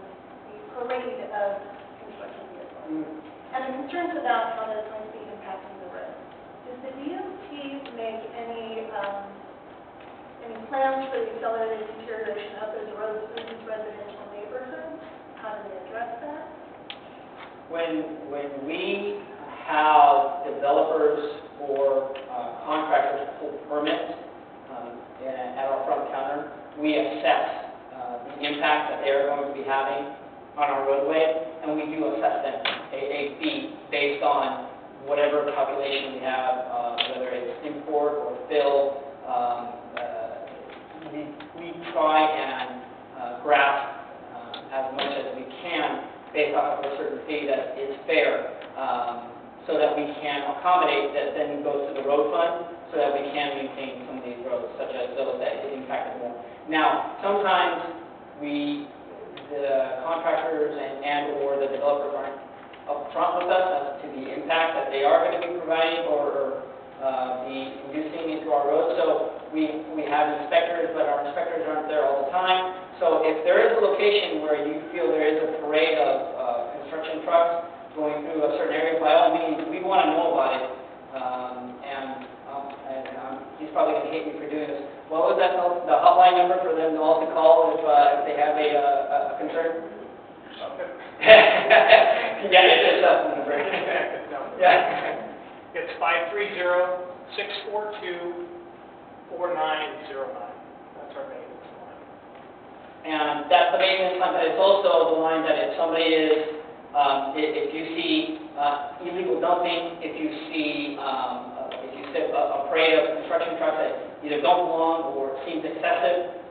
the parade of construction vehicles. And I'm concerned about how that's going to be impacting the road. Does the DOT make any plans for the accelerated deterioration of those roads in these residential neighborhoods? How do they address that? When we have developers or contractors pull permits at our front counter, we assess the impact that they're going to be having on our roadway, and we do assess them a fee based on whatever calculation we have, whether it's import or fill. We try and grasp as much as we can based off of a certain fee that is fair, so that we can accommodate that then goes to the road fund, so that we can maintain some of these roads, such as those that it impacted more. Now, sometimes the contractors and or the developers aren't upfront with us as to the impact that they are going to be providing or be inducing into our roads. So we have inspectors, but our inspectors aren't there all the time. So if there is a location where you feel there is a parade of construction trucks going through a certain area, by all means, we want to know about it. He's probably going to hate me for doing this. What was that, the hotline number for them all to call if they have a concern? Yeah, it's a cell phone number. Yeah. It's 530-642-4909. That's our maintenance line. And that's the maintenance line, but it's also the line that if somebody is, if you see illegal dumping, if you see a parade of construction trucks that either don't belong or seems excessive,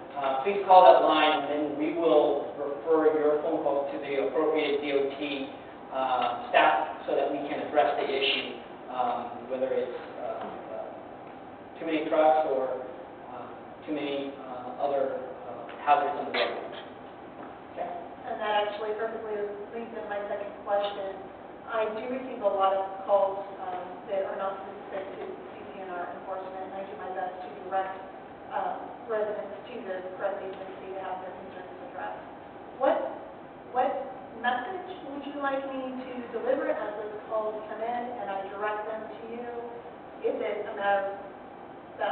please call that line, and then we will refer your phone call to the appropriate DOT staff so that we can address the issue, whether it's too many trucks or too many other hazards on the road. Okay. And that actually perfectly leads into my second question. I do receive a lot of calls that are not specific to CCNR enforcement, and I do my best to direct residents to the correct agency to have their concerns addressed. What message would you like me to deliver as those calls come in and I direct them to you? Is it a matter of the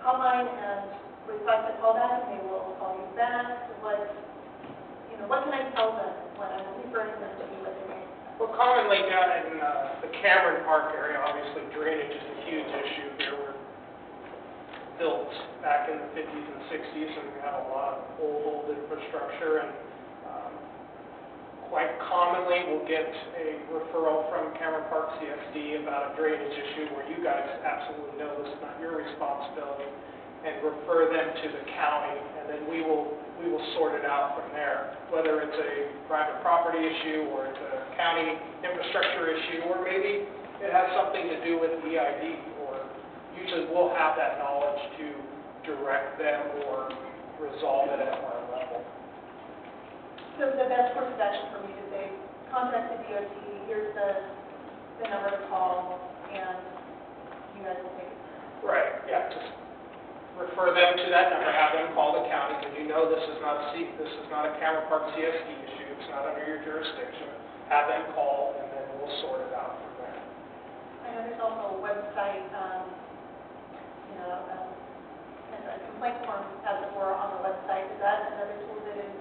hotline and request a callback and they will call you back? What can I tell them when I'm referring them to you? What they may? Well, commonly down in the Cameron Park area, obviously drainage is a huge issue here. We're built back in the 50s and 60s, and we have a lot of old infrastructure, and quite commonly we'll get a referral from Cameron Park CSD about a drainage issue where you guys absolutely know this is not your responsibility, and refer them to the county, and then we will sort it out from there, whether it's a private property issue or it's a county infrastructure issue, or maybe it has something to do with EID, or usually we'll have that knowledge to direct them or resolve it at our level. So the best course of action for me to say, contact the DOT, here's the number to call, and you guys will take it. Right, yeah, just refer them to that number, have them call the county, because you know this is not a Cameron Park CSD issue, it's not under your jurisdiction. Have them call, and then we'll sort it out from there. know there's also a website, as a complaint form, as it were, on the website. Is that another tool that is?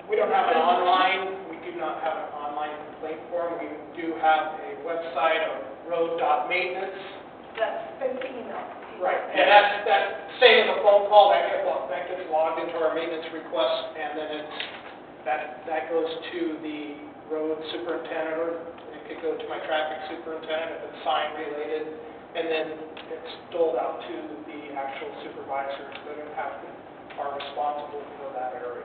We don't have an online, we do not have an online complaint form. We do have a website of road.maintenance. That's basic email. Right, and that's same as a phone call, that gets logged into our maintenance request, and then that goes to the road superintendent, or it could go to my traffic superintendent if it's sign related, and then it's doled out to the actual supervisors that are responsible for that area.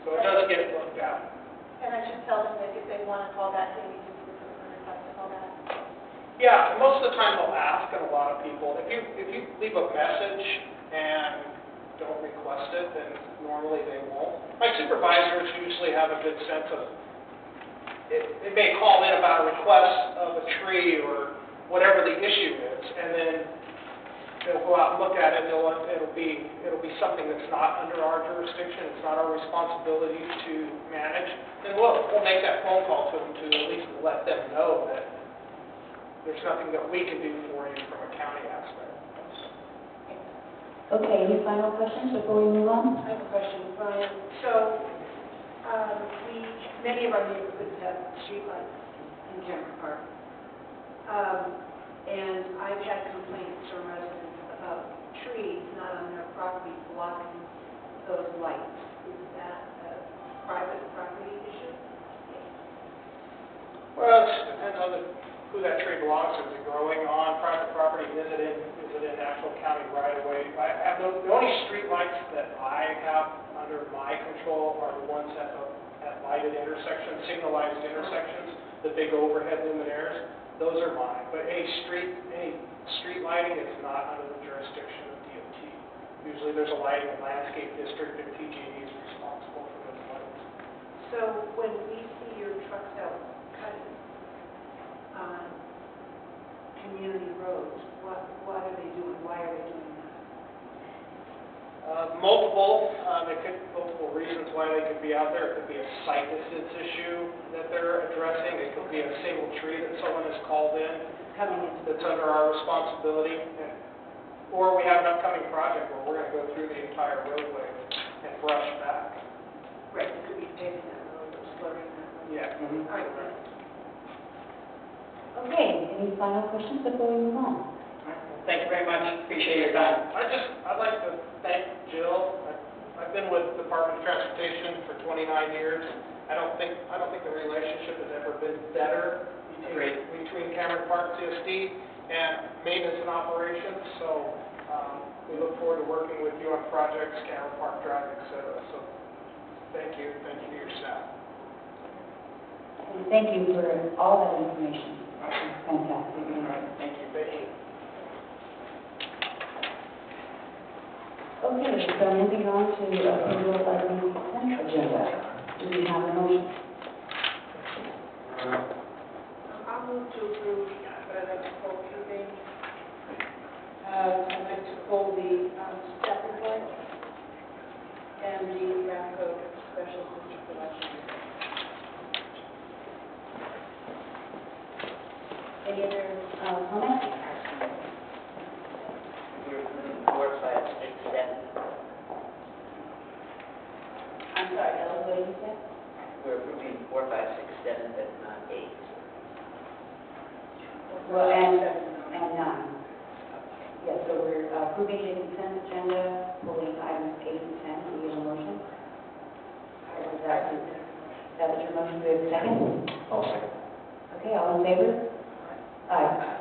So it does get looked at. And I should tell them that if they want to call that, they need to request to call that. Yeah, most of the time they'll ask, and a lot of people, if you leave a message and don't request it, then normally they won't. My supervisors usually have a good sense of, it may call in about a request of a tree or whatever the issue is, and then they'll go out and look at it, and it'll be something that's not under our jurisdiction, it's not our responsibility to manage, then we'll make that phone call to them to at least let them know that there's nothing that we can do for you from a county aspect. Okay, any final questions before we move on? I have a question, Brian. So, many of our neighborhoods have streetlights in Cameron Park. And I've had complaints from residents about trees not on their property blocking those lights. Is that a private property issue? Well, it depends on who that tree belongs to. Is it growing on private property? Is it in actual county right of way? The only street lights that I have under my control are the ones at lighted intersections, signalized intersections, the big overhead luminaires. Those are mine. But any street lighting is not under the jurisdiction of DOT. Usually there's a lighting and landscape district, and PG&E is responsible for those lights. So when we see your trucks out cutting on community roads, what are they doing? Why are they doing that? Multiple reasons why they could be out there. It could be a site distance issue that they're addressing. It could be a single tree that someone has called in Coming into that's under our responsibility. Or we have an upcoming project where we're going to go through the entire roadway and brush back. right, it could be paving that road or slurring that road. Yeah. All right, thanks. Okay, any final questions before we move on? Thank you very much, appreciate your time. I'd like to thank Jill. I've been with the Department of Transportation for 29 years. I don't think the relationship has ever been better between Cameron Park CSD and maintenance and operations. So we look forward to working with you on projects, Cameron Park Drive, et cetera. So thank you to your staff. And thank you for all that information. Fantastic. Thank you. Okay, so moving on to approval of the consent agenda. Do we have a motion? I'll move to approve, but I'd like to pull two things. I'd like to pull the staff report and the draft code special district election. Any other comments? We're approving 4, 5, 6, 7. I'm sorry, Ellen, what did you say? We're approving 4, 5, 6, 7, but not 8. Well, and 9. Yes, so we're approving the consent agenda, pulling items 8 and 10. Do we have a motion? Or is that was your motion? Do we have a second? I'll second. Okay, all in favor? Aye.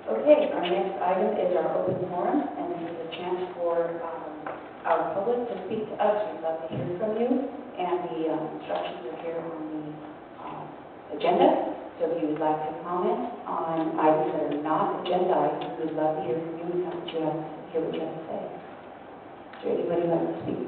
Okay, our next item is our open forum, and this is a chance for our public to speak to us. We'd love to hear from you, and the instructions are here on the agenda. So if you would like to comment on items that are not agenda items, we'd love to hear from you and hear what you have to say. Is there anybody who would like to speak?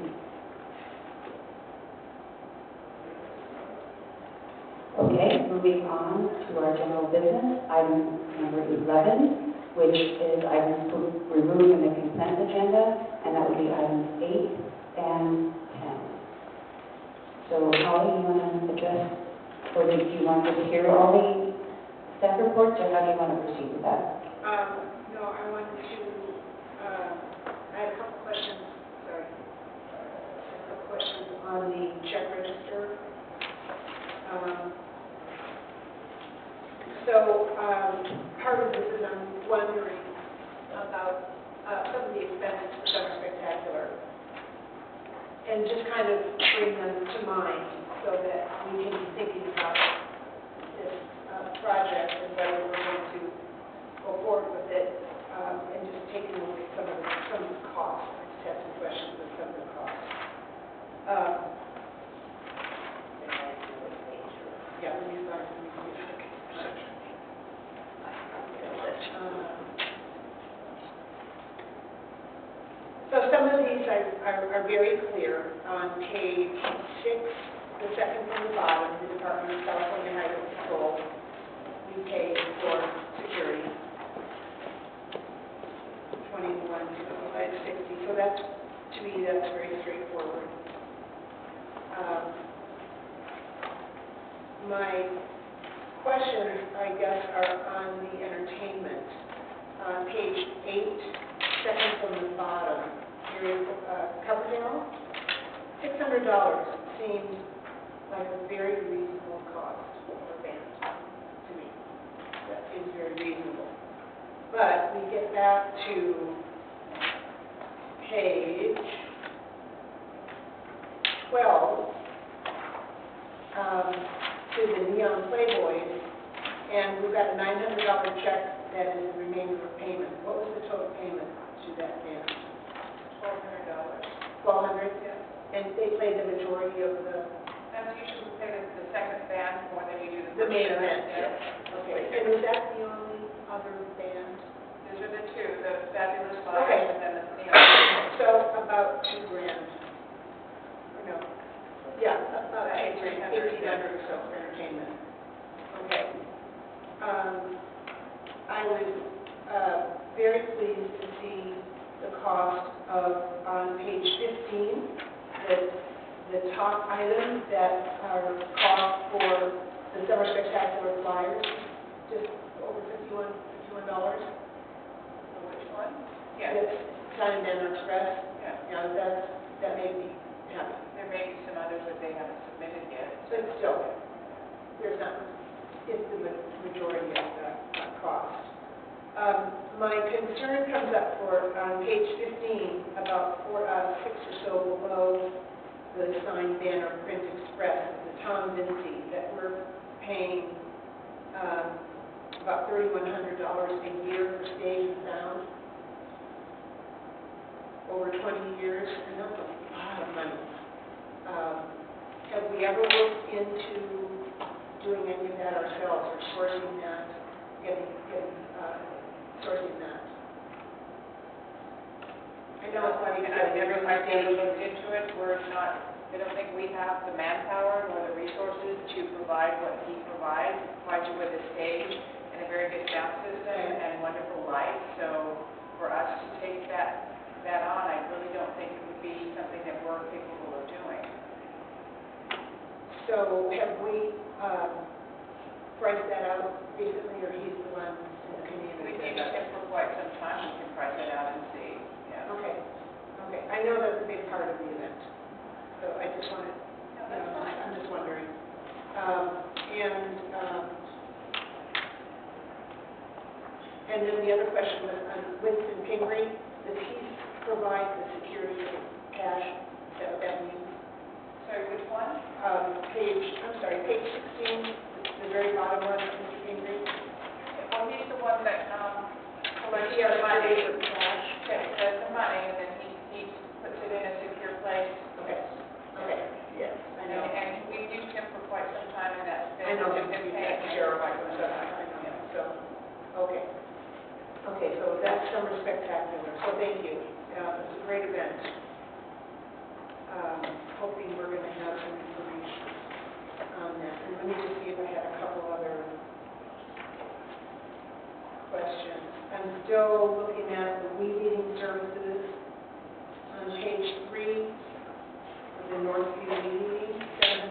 Okay, moving on to our general business, item number 11, which is items removed from the consent agenda, and that would be items 8 and 10. So Holly, you want to address, or do you want to hear all the staff reports, or how do you want to proceed with that? No, I wanted to, I had a couple questions, sorry. I had a couple questions on the check register. Part of this is I'm wondering about some of the expenses for Summer Spectacular, and just kind of bring them to mind so that we can be thinking about this project and whether we're going to go forward with it, and just taking a look at some of the costs. I just have some questions on some of the costs. Yeah, let me start. Let me see if I can. So some of these are very clear on page 6, the second from the bottom, the Department of California Highway Patrol. We pay for security, 21,260. So that's, to me, that's very straightforward. My questions, I guess, are on the entertainment. On page 8, second from the bottom, here is Coverdale. $600 seems like a very reasonable cost for a band to me. That seems very reasonable. But we get back to page 12, to the Neon Playboys, and we've got a $900 check that is the remainder of payment. What was the total payment to that band? $1,200. $1,200? Yeah. And they play the majority of the... That's usually the second band more than you do The main event, yes. Okay. And was that the only other band? Those are the two, the Fabulous Lives Okay. and then the Neon. So about $2,000. Or no? Yeah, about $1,800 or so for entertainment. Okay. I was very pleased to see the cost of, on page 15, the top items that are cost for the Summer Spectacular flyers, just over $51. Which one? Yeah. It's Time Banner Express. Yeah. That made me happy. There may be some others that they haven't submitted yet. But still, there's not, it's the majority of the cost. My concern comes up on page 15 about 6 or so below the signed banner print express, the Tom Vinci, that we're paying about $3,100 a year for stage and sound over 20 years, and that's a lot of money. Have we ever looked into doing any of that ourselves or sourcing that, sourcing that? I know it's like I've never looked into it. I don't think we have the manpower nor the resources to provide what he provides you with a stage and a very good sound system and wonderful lights. So for us to take that on, I really don't think it would be something that we're capable of doing. So have we priced that out recently, or he's the one in the community? We've used him for quite some time. We can price it out and see. Yeah. Okay. I know that's a big part of the event, so I just wanted, I'm just wondering. And then the other question was on Winston Pingree, does he provide the security of cash? Is that what that means? Sorry, which one? Page 16, the very bottom one, Mr. Pingree. Well, he's the one that collects He has the money, for cash. has the money, and then he puts it in a secure place. Okay. Yes, I know. And we've used him for quite some time, and that's been. I know, been he's paying taking care of my stuff, I know, so, okay. Okay, so that's Summer Spectacular, so thank you. It's a great event. Hoping we're going to have some information on that. And let me just see if I have a couple other questions. I'm still looking at the meeting services on page 3 of the Northview meeting, $700.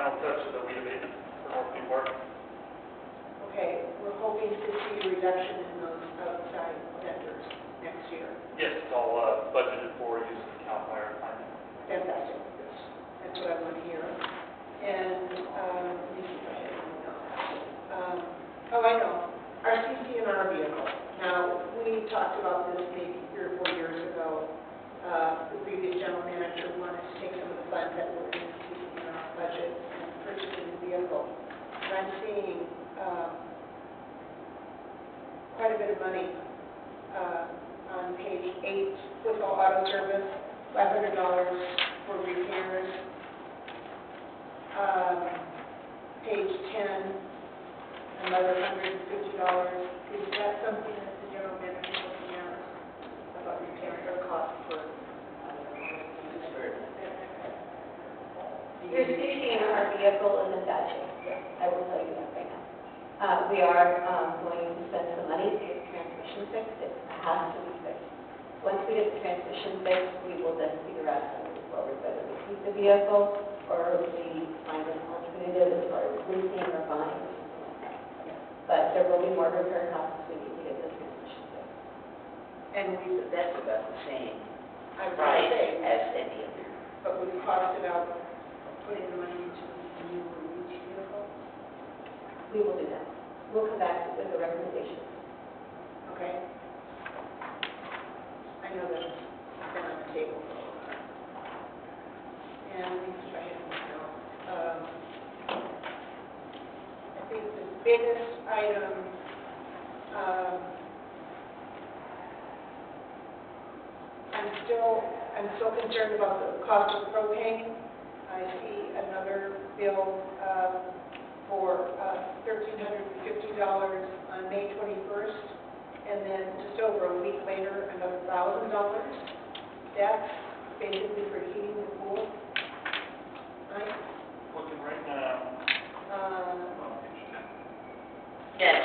final touch of the weed abatement for Oakley Park. Okay, we're hoping to see a reduction in those outside vendors next year. Yes, it's all budgeted for using the Cal Fire funding. Fantastic. That's what I want to hear. And, let me see if I have anything else. Oh, I know, our CC&R vehicle. Now, we talked about this maybe 3 or 4 years ago. The previous general manager wanted to take some of the funds that were in the CC&R budget and purchase a new vehicle. And I'm seeing quite a bit of money on page 8, football auto service, $500 for repairs. Page 10, another $150. Is that something that the general manager is looking at about repairing or cost for? Your CC&R vehicle is in bad shape. I will tell you that right now. We are going to spend some money to get the transmission fixed. It has to be fixed. Once we get the transmission fixed, we will then figure out how to move forward, whether we keep the vehicle or we find an alternative as far as leasing or buying or something like that. But there will be more repair costs. We need to get the transmission fixed. And Lisa, that's about the same I was going to price say, as any other. but would it cost about putting the money into a new or used vehicle? We will do that. We'll come back with a recommendation. Okay? I know that it's been on the table for a while. And let me see if I have anything else. I think the biggest item, I'm still concerned about the cost of propane. I see another bill for $1,350 on May 21st, and then just over a week later, another $1,000. That's basically for heating the pool. Right? Looking right now, on page 10. Yes.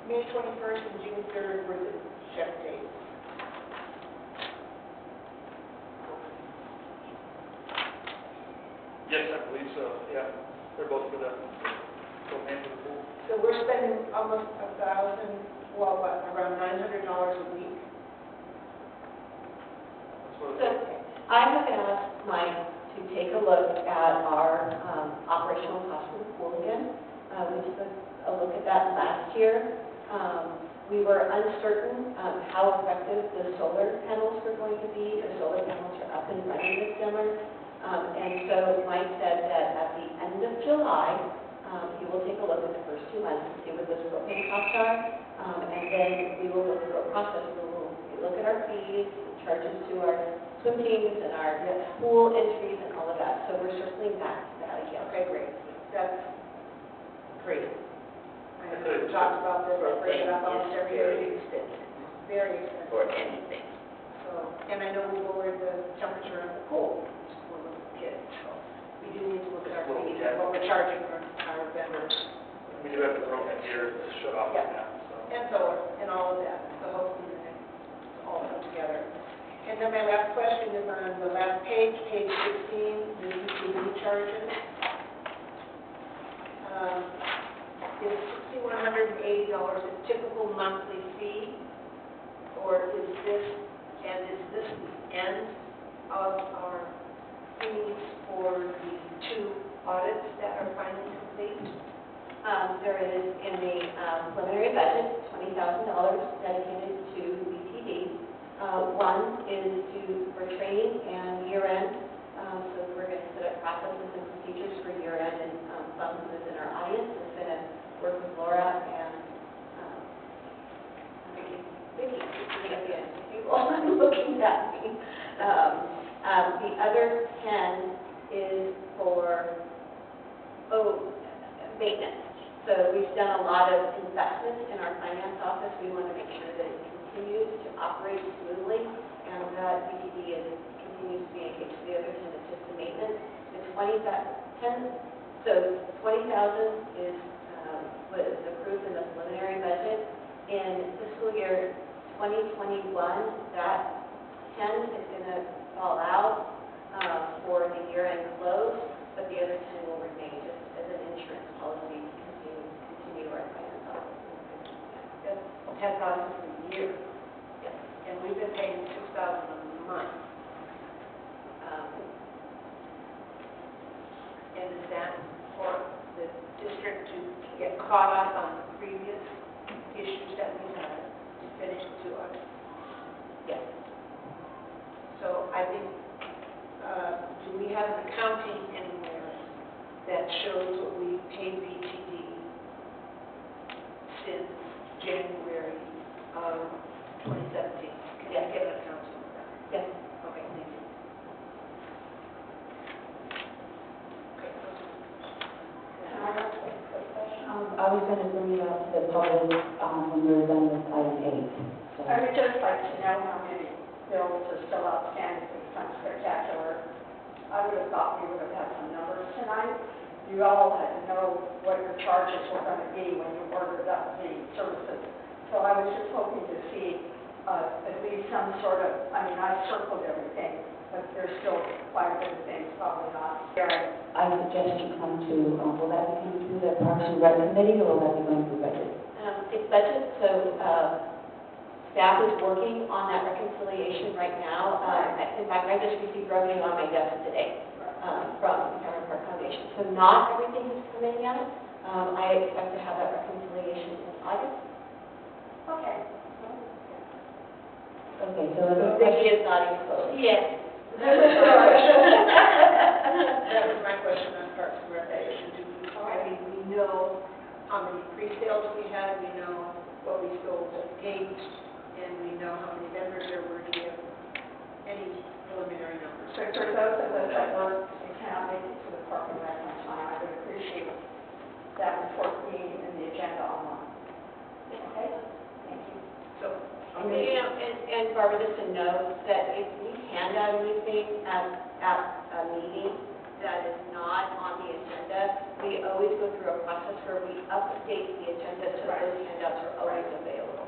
May 21st and June 3rd were the check dates. Yes, I believe so, yeah. They're both for the propane for the pool. So we're spending almost $1,000, well, what, around $900 a week? That's what So it's. I have asked Mike to take a look at our operational cost for the pool again. We took a look at that last year. We were uncertain how effective the solar panels were going to be. The solar panels are up and running this summer. And so Mike said that at the end of July, he will take a look at the first 2 months and see what those propane costs are. And then we will go through a process. We will look at our fees, charges to our swim teams and our pool entries and all of that. So we're circling back to that again. Okay, great. That's great. I know we talked about this, I bring it up almost every year. Very expensive Very expensive. for anything. So, and I know we lowered the temperature of the pool for little kids, so we do need to look at our fees and what we're charging for our vendors. We do have the propane here to shut off right now, so. And solar, and all of that, so hopefully it's all put together. And then my last question is on the last page, page 16, the utility charges. Is $6,180 a typical monthly fee, or is this the end of our fees for the 2 audits that are finally complete? There is in the preliminary budget, $20,000 dedicated to BTD. One is for training and year-end. So we're going to set up processes and procedures for year-end, and someone who is in our audience is going to work with Laura and Vicki at the end of the table. I'm looking at me. The other 10 is for maintenance. So we've done a lot of investments in our finance office. We want to make sure that it continues to operate smoothly and that BTD continues to be engaged. The other 10 is just the maintenance. The 20,000 is what is approved in the preliminary budget. In fiscal year 2021, that 10 is going to fall out for the year-end close. but the other 10 will remain just as an insurance policy to continue our finance office. It has gone for years, Yes. and we've been paying $6,000 a month. And is that for the district to get caught up on previous issues that we've had to finish to us? Yes. So I think, do we have an accounting anywhere that shows what we paid BTD since January of 2017? Can I get an accounting of that? Yes. Okay, thank you. Okay. Can I ask a quick question? I was going to bring it up to the public when we were done with item 8. So, I would just like to know how many bills are still outstanding for some spectacular. I would have thought we would have had some numbers tonight. You all had to know what your charges were going to be when you ordered up the services. So I was just hoping to see at least some sort of, I mean, I circled everything, but there's still quite a bit of things probably not there. I suggest you come to, will that be coming through the Parks and Rec Committee, or will that be going through budget? It's budget, so staff is working on that reconciliation right now. In fact, I just received revenue on my desk today from the Cameron Park Foundation. So not everything has come in yet. I expect to have that reconciliation in August. Okay. Okay, so the Vicki is nodding slowly. Yes. That was my question on Parks and Recreation. I mean, we know how many pre-sales we had, we know what we sold at the gate, and we know how many vendors there were. Do we have any preliminary numbers? So for those of us that work and cannot make it to the Park and Rec on time, I would appreciate that report being in the agenda online. Okay? Thank you. So, And Barbara, just to note that if we hand out anything at a meeting that is not on the agenda, we always go through a process where we update the agenda so those handouts are always available.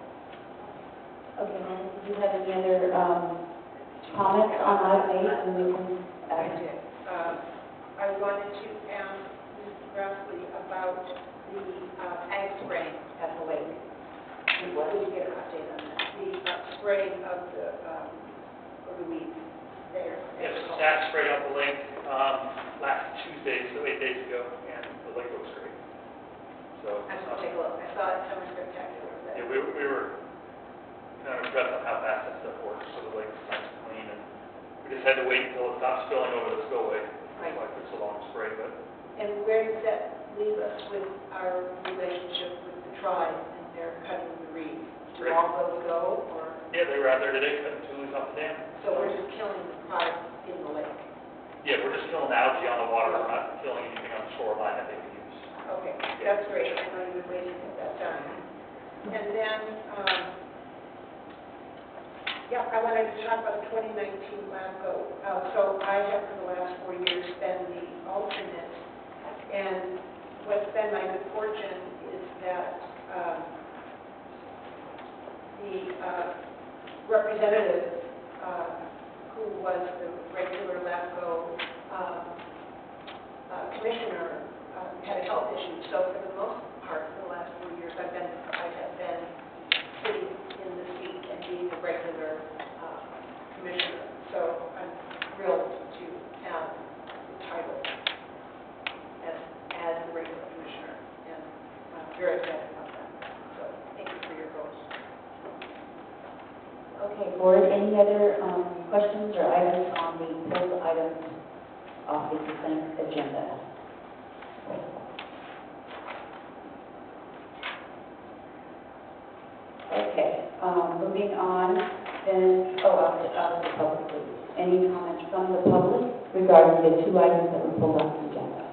Okay, do you have any other comments on item 8? And we can, I did. I wanted to ask Ms. Grassley about the ag spraying at the lake. What did you get an update on that? The spraying of the weeds there. Yes, staff sprayed out the lake last Tuesday, so 8 days ago, and the lake looks great. So, I should take a look. I saw it, so spectacular. yeah, we were kind of impressed on how fast that stuff works, so the lake's nice and clean, and we just had to wait until it stopped spilling over the spillway. Right. Like it's a long spray, but And where does that leave us with our relationship with the tribe and their cutting the reeds? Do Great. all those go, or, yeah, they were out there today cutting tulips off the dam. so we're just killing the tribe in the lake? Yeah, we're just killing algae on the water, we're not killing anything on the shoreline that they can use. Okay, that's great. I know you would wait to get that done. And then, I wanted to talk about the 2019 LAFCO. So I have for the last 4 years been the alternate, and what's been my good fortune is that the representative who was the regular LAFCO commissioner had a health issue. So for the most part, for the last 4 years, I have been sitting in the seat and being the regular commissioner. So I'm thrilled to have the title as the regular commissioner, and I'm very excited about that. So thank you for your votes. okay, board, any other questions or items on the pulled items off the consent agenda? Okay, moving on, then, out of the public, please. Any comments from the public regarding the 2 items that were pulled off the agenda?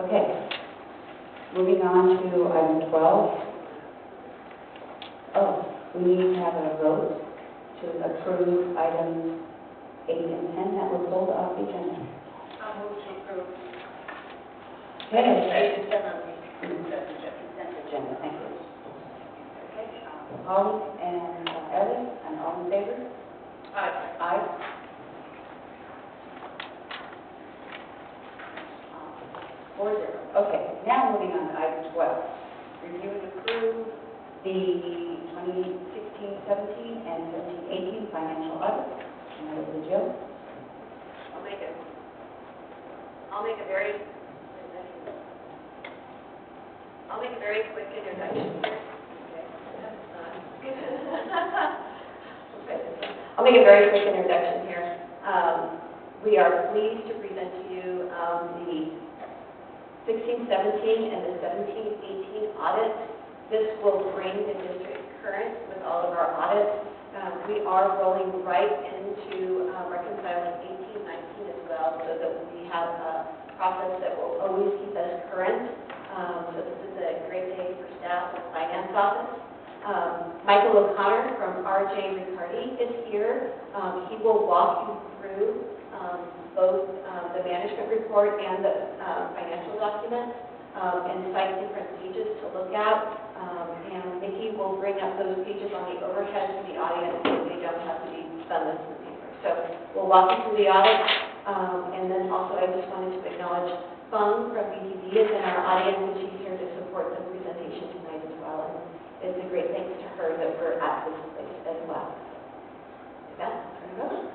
Okay, moving on to item 12. Oh, we need to have a vote to approve items 8 and 10 that were pulled off the agenda. I'll move to approve. Okay. It's done on the consent agenda. Consent agenda, thank you. Okay, Holly and Ellie, and all in favor? Aye. Aye. 4-0. Okay, now moving on to item 12. Review and approve the 2016-17 and 17-18 financial audit. And that is Jill. I'll make a very quick introduction here. I'll make a very quick introduction here. We are pleased to present to you the 16-17 and the 17-18 audit. This will bring the district current with all of our audits. We are rolling right into reconciling 18-19 as well, so that we have a process that will always keep us current. So this is a great day for staff and finance office. Michael O'Connor from RJ Riccardi is here. He will walk you through both the management report and the financial documents and cite different pages to look at. And Nikki will bring up those pages on the overhead to the audience so they don't have to be done with the paper. So we'll walk you through the audit. And then also I just wanted to acknowledge Fung from BTD is in our audience, and she's here to support the presentation tonight as well. And it's a great thanks to her that we're at this place as well. With that, I'll turn it over.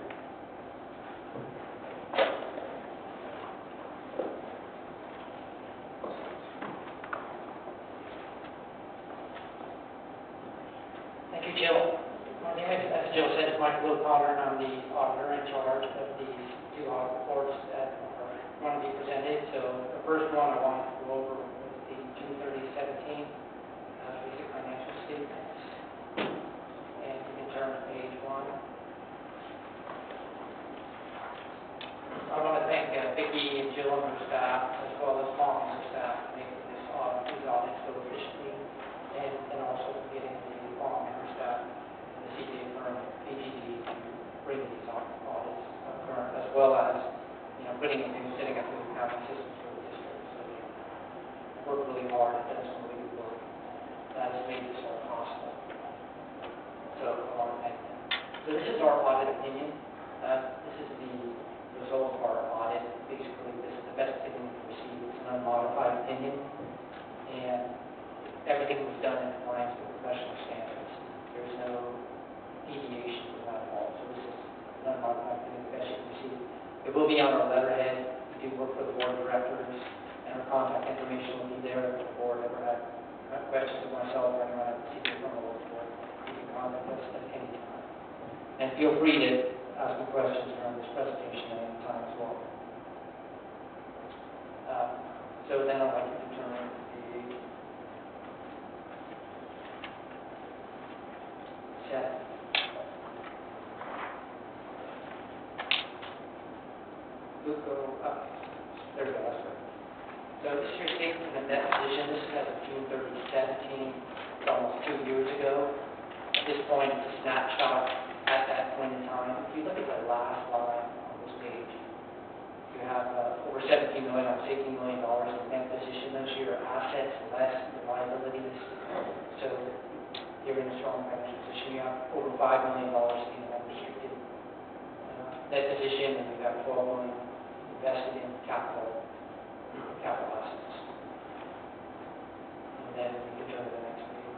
Thank you, Jill. My name is, as Jill said, is Michael O'Connor, and I'm the auditor in charge of these two audit reports that are going to be presented. So the first one I wanted to go over was the June 30, 17 basic financial statements. And you can turn to page 1. I want to thank Vicki and Jill and her staff, as well as Paul and her staff, for making these audits go efficiently, and also for getting the Paul and her staff and the CPA firm, BGD, to bring these audits current, as well as, putting in and setting up the accounting systems for the district. So they work really hard and done some really good work. That has made this all possible. So I want to thank them. So this is our audit opinion. This is the result of our audit. Basically, this is the best opinion we can receive. It's an unmodified opinion. And everything was done in compliance with professional standards. There's no deviation from that at all. So this is an unmodified opinion, the best you can receive. It will be on our letterhead. We do work for the board of directors, and our contact information will be there if the board ever had questions of myself or anyone at the CPA firm will look for. You can contact us at any time. And feel free to ask me questions during this presentation at any time as well. So then I'd like to turn the set. We'll go up. There we go, that's right. So this is your statement of net position. This is as of June 30, 17. It's almost 2 years ago. At this point, it's a snapshot at that point in time. If you look at the last line on this page, you have over $17 million, almost $18 million in net position. Those are your assets less the liabilities. So you're in a strong financial position. You have over $5 million in unrestricted net position, and you have $12 million invested in capital assets. And then we can turn to the next page.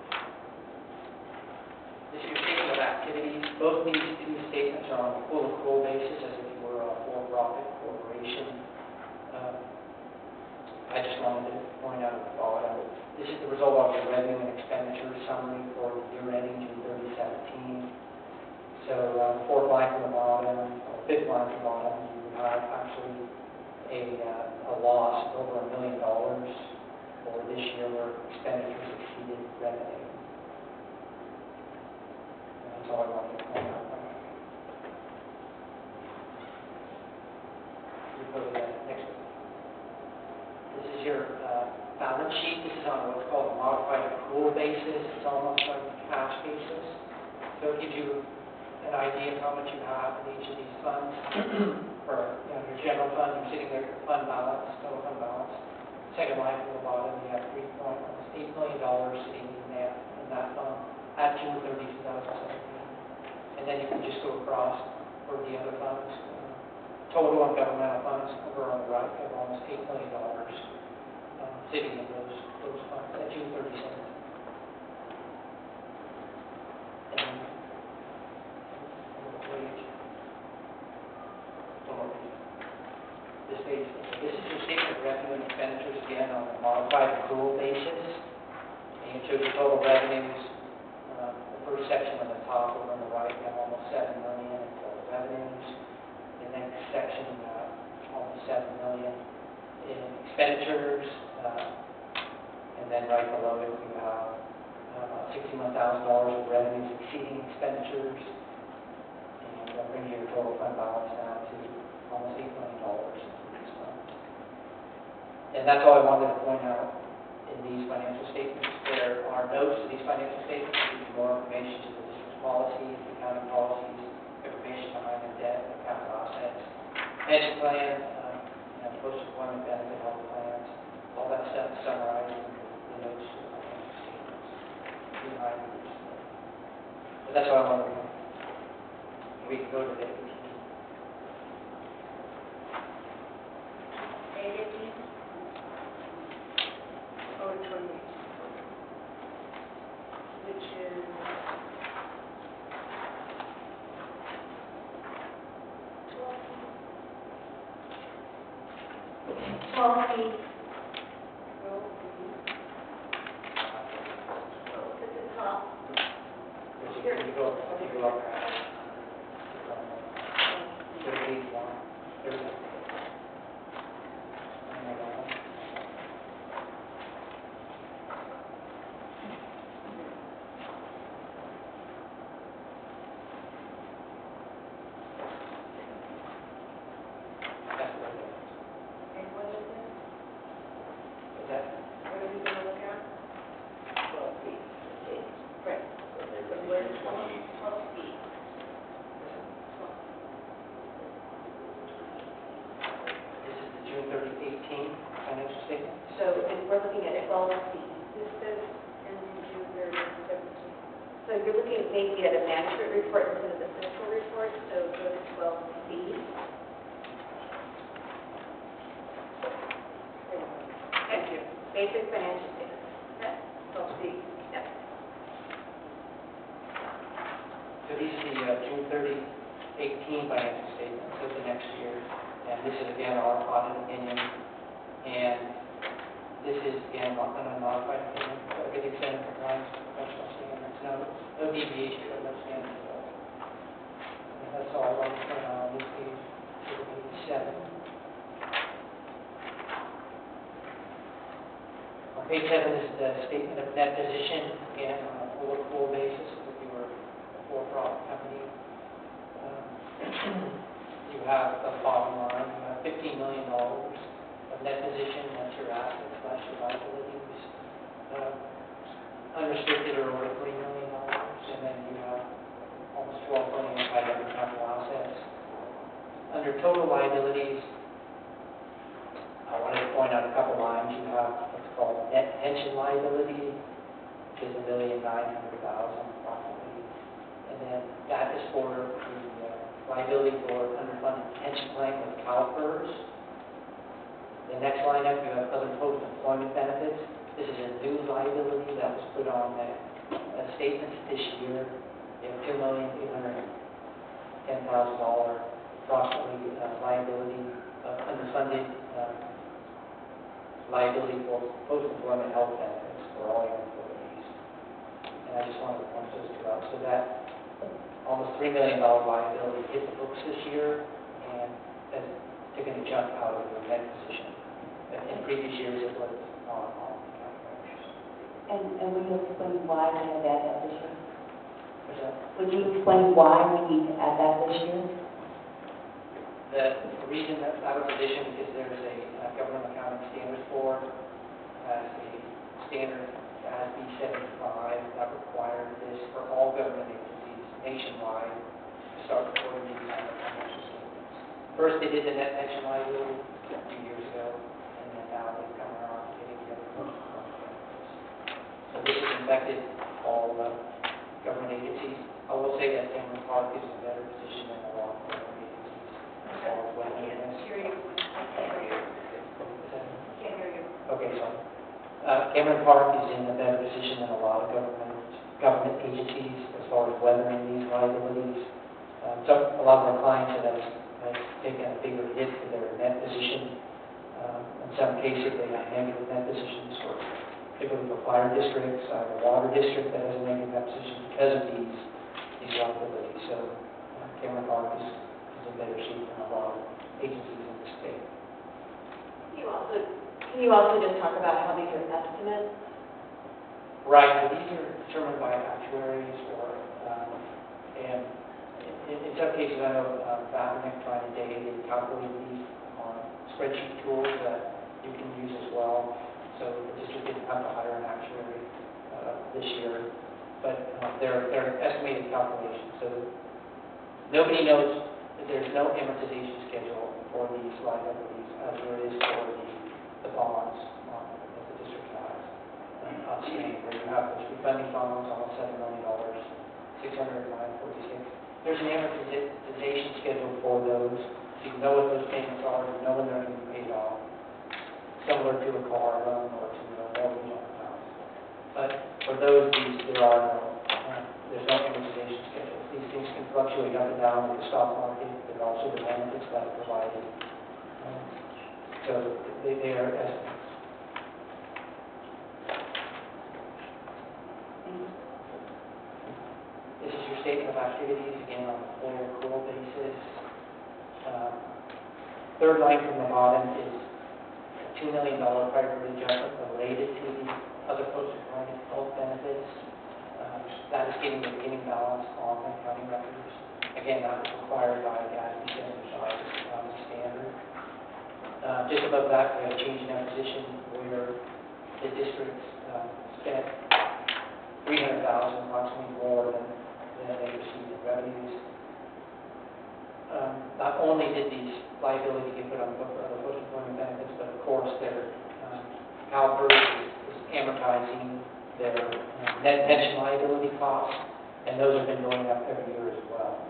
This is your statement of activities. Both these two statements are on a full accrual basis, as if you were a for-profit corporation. I just wanted to point out at the bottom, this is the result of your revenue and expenditure summary for the year ending June 30, 17. So fourth line from the bottom, or fifth line from the bottom, you have actually a loss of over $1 million for this year where expenditures exceeded revenue. And that's all I wanted to point out. You go to the next one. This is your balance sheet. This is on what's called a modified accrual basis. It's almost like a cash basis. So it gives you an idea of how much you have in each of these funds. For your general fund, you're sitting there at your fund balance, total fund balance. Second line from the bottom, you have $3.8 million sitting in that fund at June 30, 2017. And then you can just go across for the other funds. Total on governmental funds over on the right, you have almost $8 million city in those funds at June 30th. This page, this is your statement of revenue and expenditures again on a modified accrual basis. And it shows your total revenues. The first section on the top over on the right, you have almost 7 million in total revenues. The next section, almost 7 million in expenditures. And then right below it, you have about $61,000 of revenues exceeding expenditures. And that brings your total fund balance down to almost $8 million in these funds. And that's all I wanted to point out in these financial statements. There are notes to these financial statements that give you more information to the district's policies, accounting policies, information behind the debt, the capital assets, pension plan, post-employment benefit health plans, all that stuff is summarized in the notes to the financial statements behind these. But that's all I wanted to know. We can go to the which is 12 feet. At the top. Here you go. You go up. And what is it? Okay. What are we going to look at? 12 feet. Right. So where's 12 feet? This is the June 30, 18 financial statement. So if we're looking at 12 feet, This says ends in June 30, 17. so you're looking at maybe at a management report instead of the fiscal report, so go to 12 feet. Thank you. Basic financial statement. Okay. 12 feet. Yep. So these are the June 30, 18 financial statements of the next year. And this is again our audit opinion. And this is again an unmodified opinion. So it extended compliance with professional standards. No deviation from those standards at all. And that's all I want to point out on this page. Page 7. On page 7 is the statement of net position, again, on a full accrual basis, if you were a for-profit company. You have the bottom line, you have $15 million of net position, that's your assets slash your liabilities. Unrestricted are over $3 million, and then you have almost $12 million tied up in capital assets. Under total liabilities, I wanted to point out a couple lines. You have what's called net pension liability, which is $1,900,000 approximately. And then that is for the liability for underfunded pension plan with CalPERS. The next line up, you have other post-employment benefits. This is a new liability that was put on the statements this year. You have $2,810,000 approximately liability of underfunded liability for post-employment health benefits for all your employees. And I just wanted to point those two out. So that almost $3 million liability hit the books this year, and that's taking a jump out of the net position. In previous years, it was on And would you explain why we had to add that this year? What's that? Would you explain why we need to add that this year? The reason that I was addition is there's a government accounting standards board, has a standard ASB 75 that requires this for all government agencies nationwide to start reporting these kind of financial statements. First, they did the net pension liability a few years ago, and then now they've come around to getting the other post-employment benefits. So this has affected all government agencies. I will say that Cameron Park is in a better position than a lot of government agencies. As far as what it is. Can't hear you. I can't hear you. Can't hear you. Okay, sorry. Cameron Park is in a better position than a lot of government agencies as far as weathering these liabilities. So a lot of our clients have taken a bigger hit to their net position. In some cases, they have negative net positions, for, particularly for fire districts. I have a water district that has a negative net position because of these liabilities. So Cameron Park is in better shape than a lot of agencies in the state. Can you also just talk about how these are estimates? Right, so these are determined by actuaries or, and in some cases, I know Bethany trying to daily calculate these on spreadsheet tools that you can use as well. So the district didn't have to hire an actuary this year, but they're estimated calculations. So nobody knows that there's no amortization schedule for these liabilities as there is for the bonds that the district has outstanding, where you have those refunding bonds, almost $7 million, 609.46. There's an amortization schedule for those, so you know what those payments are, you know when they're going to be paid off, similar to a car loan or to a mortgage on a house. But for those, there's no amortization schedule. These things can fluctuate up and down with the stock market. There are also the benefits that are provided. So they are estimates. This is your statement of activities, again, on a full accrual basis. Third line from the bottom is a $2 million priority adjustment related to the other post-employment health benefits. That is getting the beginning balance on the accounting records. Again, that was required by GASB 75 as a county standard. Just above that, we have a change in position where the district spent $300,000, approximately more than they received in revenues. Not only did these liabilities get put on the book for other post-employment benefits, but of course their CalPERS is amortizing their net pension liability costs, and those have been going up every year as well.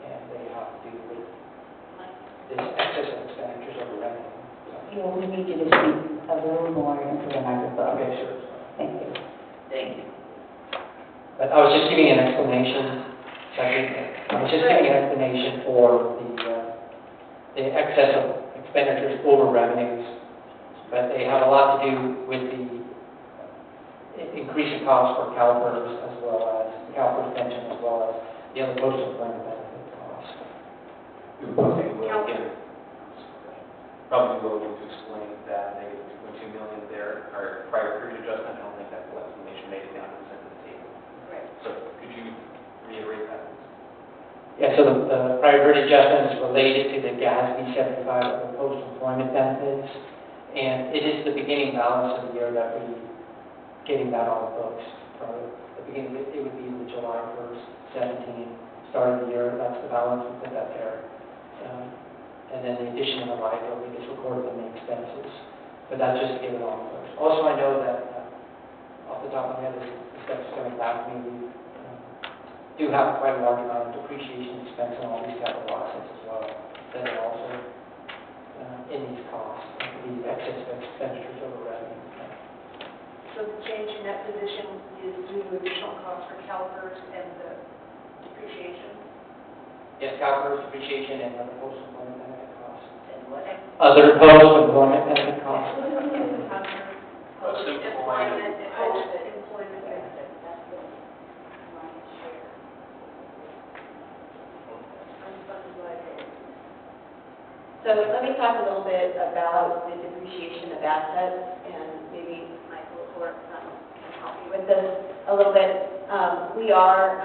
And they have to do with this excess of expenditures over revenue. Yeah, we need you to speak a little more into the microphone. Okay, sure. Thank you. Thank you. But I was just giving an explanation. I was just giving an explanation for the excess of expenditures over revenues, but they have a lot to do with the increasing costs for CalPERS as well as the CalPERS pension as well as the other post-employment benefit costs. We would probably will again. Probably will to explain that negative $2.2 million there, our prior period adjustment. I don't think that full explanation made it down to the center of the table. Right. So could you reiterate that? Yeah, so the prior period adjustment is related to the GASB 75 of the post-employment benefits, and it is the beginning balance of the year that we getting that on the books. From the beginning, it would be the July 1st, 17, start of the year. That's the balance we put that there. And then the addition of the liability is recorded in the expenses. But that's just to get it on the books. Also, I know that off the top of my head, the steps coming back to me, we do have quite a large amount of depreciation expense on all these capital assets as well that are also in these costs, these excess expenditures over revenue. So the change in that position is due to additional costs for CalPERS and the depreciation? Yes, CalPERS depreciation and other post-employment benefit costs. And what? Other post-employment benefit costs. Post-employment benefit. That's the lion's share. Unfunded liability. So let me talk a little bit about the depreciation of assets, and maybe Michael or can help me with this a little bit. We are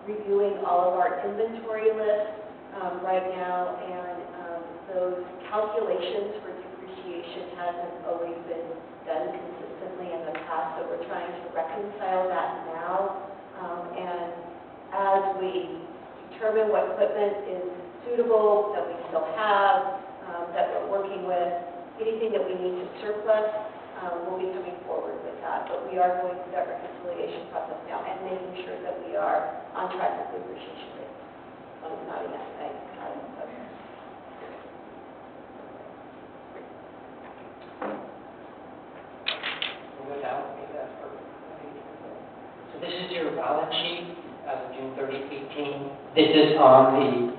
reviewing all of our inventory lists right now, and those calculations for depreciation hasn't always been done consistently in the past, so we're trying to reconcile that now. And as we determine what equipment is suitable, that we still have, that we're working with, anything that we need to surplus, we'll be coming forward with that. But we are going through that reconciliation process now and making sure that we are on track with depreciation rates. Not a yes, I So this is your balance sheet as of June 30, 18. This is on the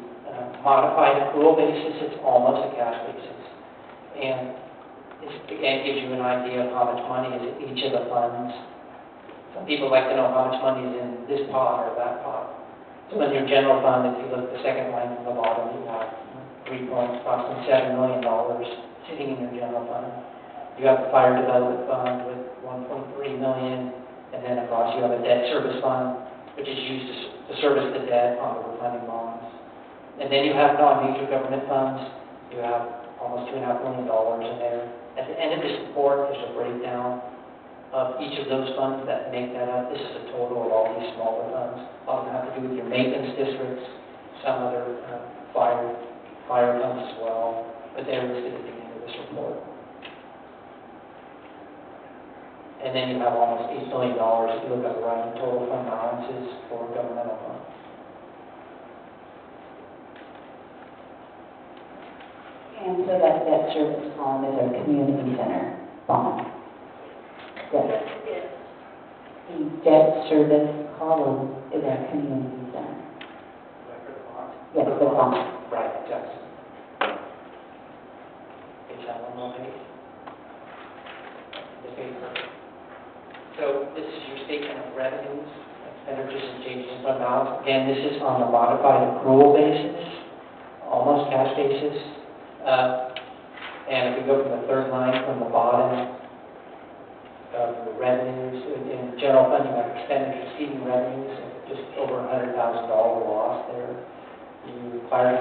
modified accrual basis. It's almost a cash basis. And this, again, gives you an idea of how much money is in each of the funds. Some people like to know how much money is in this pot or that pot. So in your general fund, if you look at the second line from the bottom, you have approximately $7 million sitting in your general fund. You have the fire development fund with $1.3 million, and then across you have a debt service fund, which is used to service the debt on the refunding bonds. And then you have non-major government funds. You have almost $2.5 million in there. At the end of this report, there's a breakdown of each of those funds that make that up. This is a total of all these smaller funds. A lot of them have to do with your maintenance districts, some other fire funds as well, but they're listed at the end of this report. And then you have almost $8 million if you look at the right total fund balances for governmental funds. And so that debt service column is our community center bond. Yes. The debt service column is our community center. Yes, the bond. Right, yes. Page that one more page. The page. So this is your statement of revenues, expenditures, and changes in fund balance. Again, this is on the modified accrual basis, almost cash basis. And if we go from the third line from the bottom of the revenues, in general fund, you have expenditures exceeding revenues, just over $100,000 loss there. You fire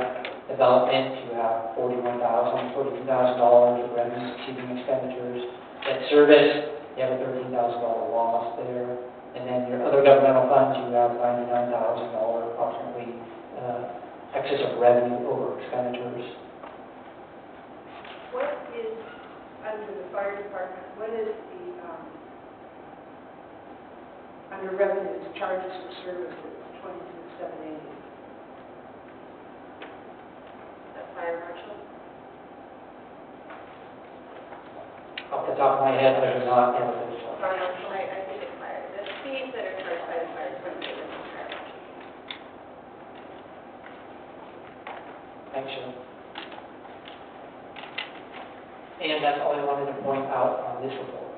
development, you have $42,000 of revenues exceeding expenditures. Debt service, you have a $13,000 loss there. And then your other governmental funds, you have $99,000 approximately excess of revenue over expenditures. What is, under the fire department, what is the, under revenues, charges for services, 22,780? The fire marshal. Off the top of my head, I do not have this one. Fire marshal, I think it's fire. The fees that are charged by the fire department is fire marshal. Thanks, Sean. And that's all I wanted to point out on this report.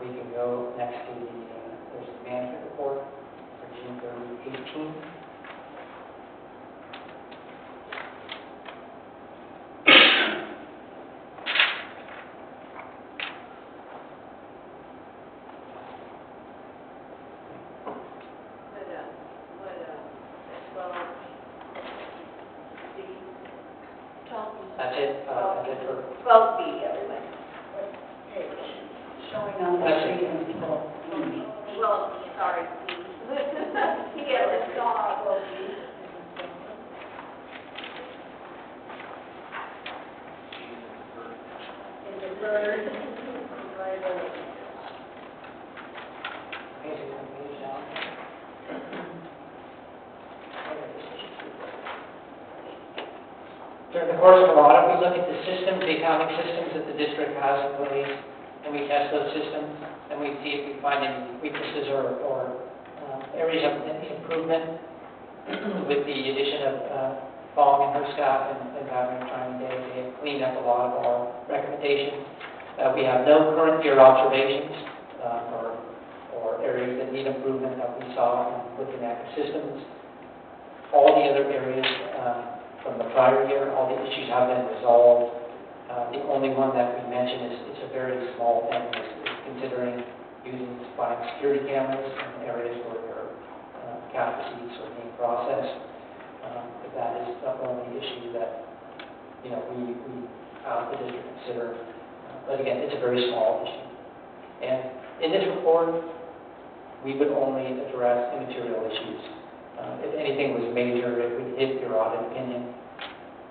We can go next to there's the management report for June 30, 18. That's it for, 12B, everybody. Showing on the That's it. screen is 12B. Well, sorry. He gets a dog. Is a bird. during the course of our audit, we look at the systems, the accounting systems that the district has in place, and we test those systems, and we see if we find any weaknesses or areas of improvement with the addition of Fong and her staff and Governor Trying Day. They have cleaned up a lot of our recommendations. We have no current year observations or areas that need improvement that we saw in looking at the systems. All the other areas from the prior year, all the issues have been resolved. The only one that we mentioned is it's a very small thing, is considering using buying security cameras in areas where your cash receipts are being processed. But that is the only issue that we ask the district to consider. But again, it's a very small issue. And in this report, we would only address immaterial issues. If anything was major, it would hit your audit opinion.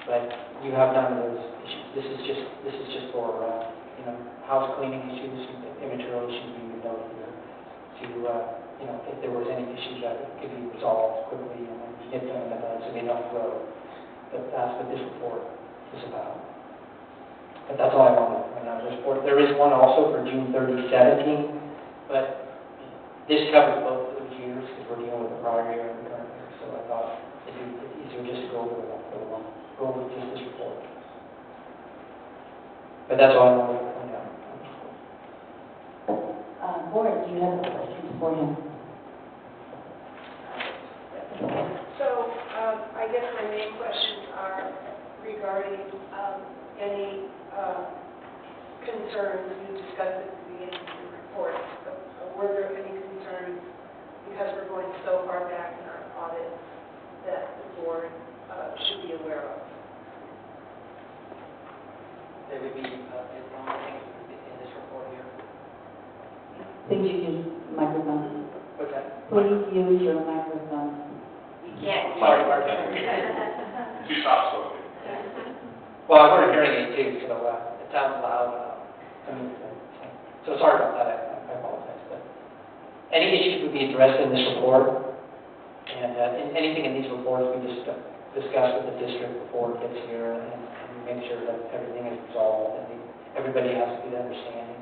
But you have none of those issues. This is just for house cleaning issues, immaterial issues we would note here. To if there was any issues that could be resolved quickly and then get them in the bud so they don't grow. But that's what this report is about. But that's all I wanted to point out this report. There is one also for June 30, 17, but this covers both of those years because we're dealing with the prior year and the current year. So I thought it'd be easier just to go over just this report. But that's all I wanted to point out. Board, do you have any questions for him? So, I guess my main questions are regarding any concerns you discussed at the beginning of your report. Were there any concerns, because we're going so far back in our audit, that the board should be aware of? There would be, it's the only thing in this report here. Please use the microphone. What's that? Please use your microphone. You can't. Sorry, Too soft spoken. Well, I wear a hearing aid too, so it sounds loud. So sorry about that, I apologize. But any issues would be addressed in this report, and anything in these reports we just discuss with the district before it gets here, and make sure that everything is resolved, and everybody has a good understanding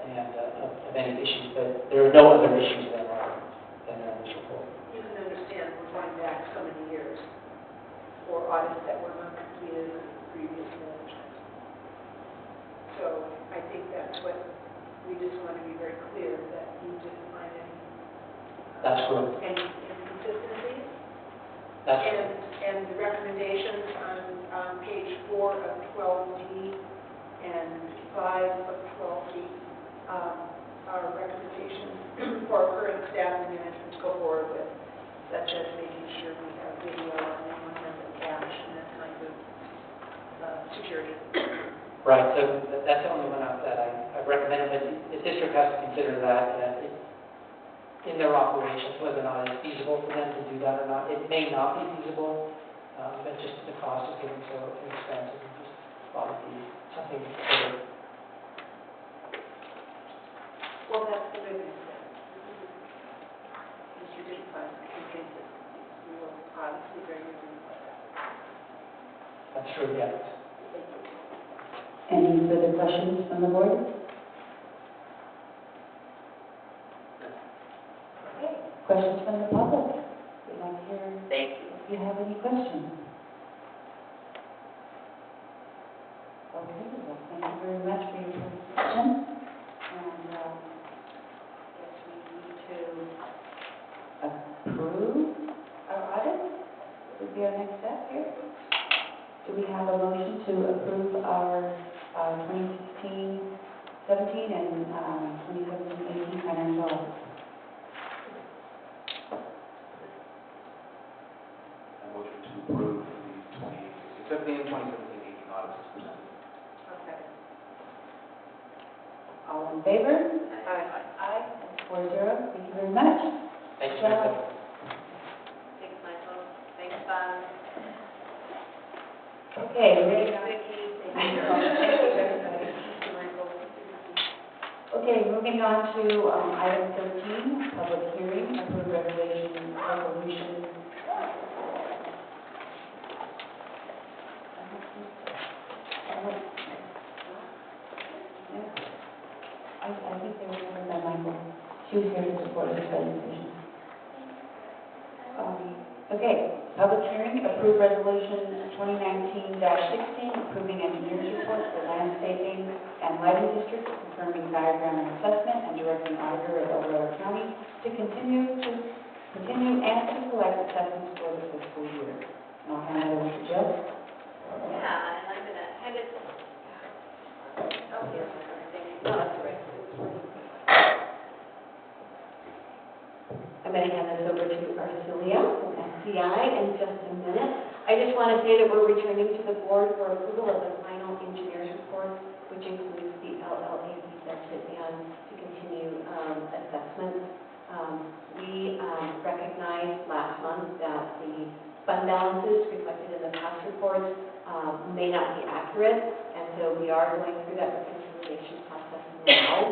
of any issues, but there are no other issues than are in this report. You can understand we're going back so many years for audits that were not completed in previous management. So I think that's what we just want to be very clear that you didn't find any. That's correct. Any inconsistencies. That's correct. And the recommendations on page 4 of 12D and 5 of 12D are recommendations for current staff and management to go forward with, such as making sure we have video and everyone has a cash and that kind of security. Right, so that's the only one that I recommend, but the district has to consider that in their operations, whether or not it's feasible for them to do that or not. It may not be feasible, but just the cost of getting so expensive, and just probably be something to consider. Well, that's the good news then. Because you didn't find inconsistencies. We were obviously very worried about that. That's true, yes. Any further questions from the board? Okay. Questions from the public? We'd like to hear Thank you. if you have any questions. Okay, well, thank you very much for your presentation. And I guess we need to approve our audit. Would be our next step here. Do we have a motion to approve our 2016-17 and 2017-18 financial audit? A motion to approve the 2016-17 and 2017-18 audits as presented. Okay. All in favor? Aye. 4-0. Thank you very much. Thank you. Well, Thanks, Michael. Thanks, Bob. okay, we're Thanks, Vicki. Okay, moving on to item 13, public hearing, approved resolution. I think they were covered by Michael. She was here to support this presentation. Okay, public hearing, approved resolution 2019-16, approving engineer's report for landscaping and lighting district, confirming diagram and assessment, and directing auditor of El Dorado County to continue and to collect assessments for the fiscal year. And I'll hand it over to Jill. Yeah, and I'm going to hand it. Oh, yes, thank you. No, that's all right. I'm going to hand this over to Arcelia from SCI in just a minute. I just want to say that we're returning to the board for approval of the final engineer's report, which includes the LLAP section and to continue assessments. We recognized last month that the fund balances reflected in the past reports may not be accurate, and so we are going through that reconciliation process now,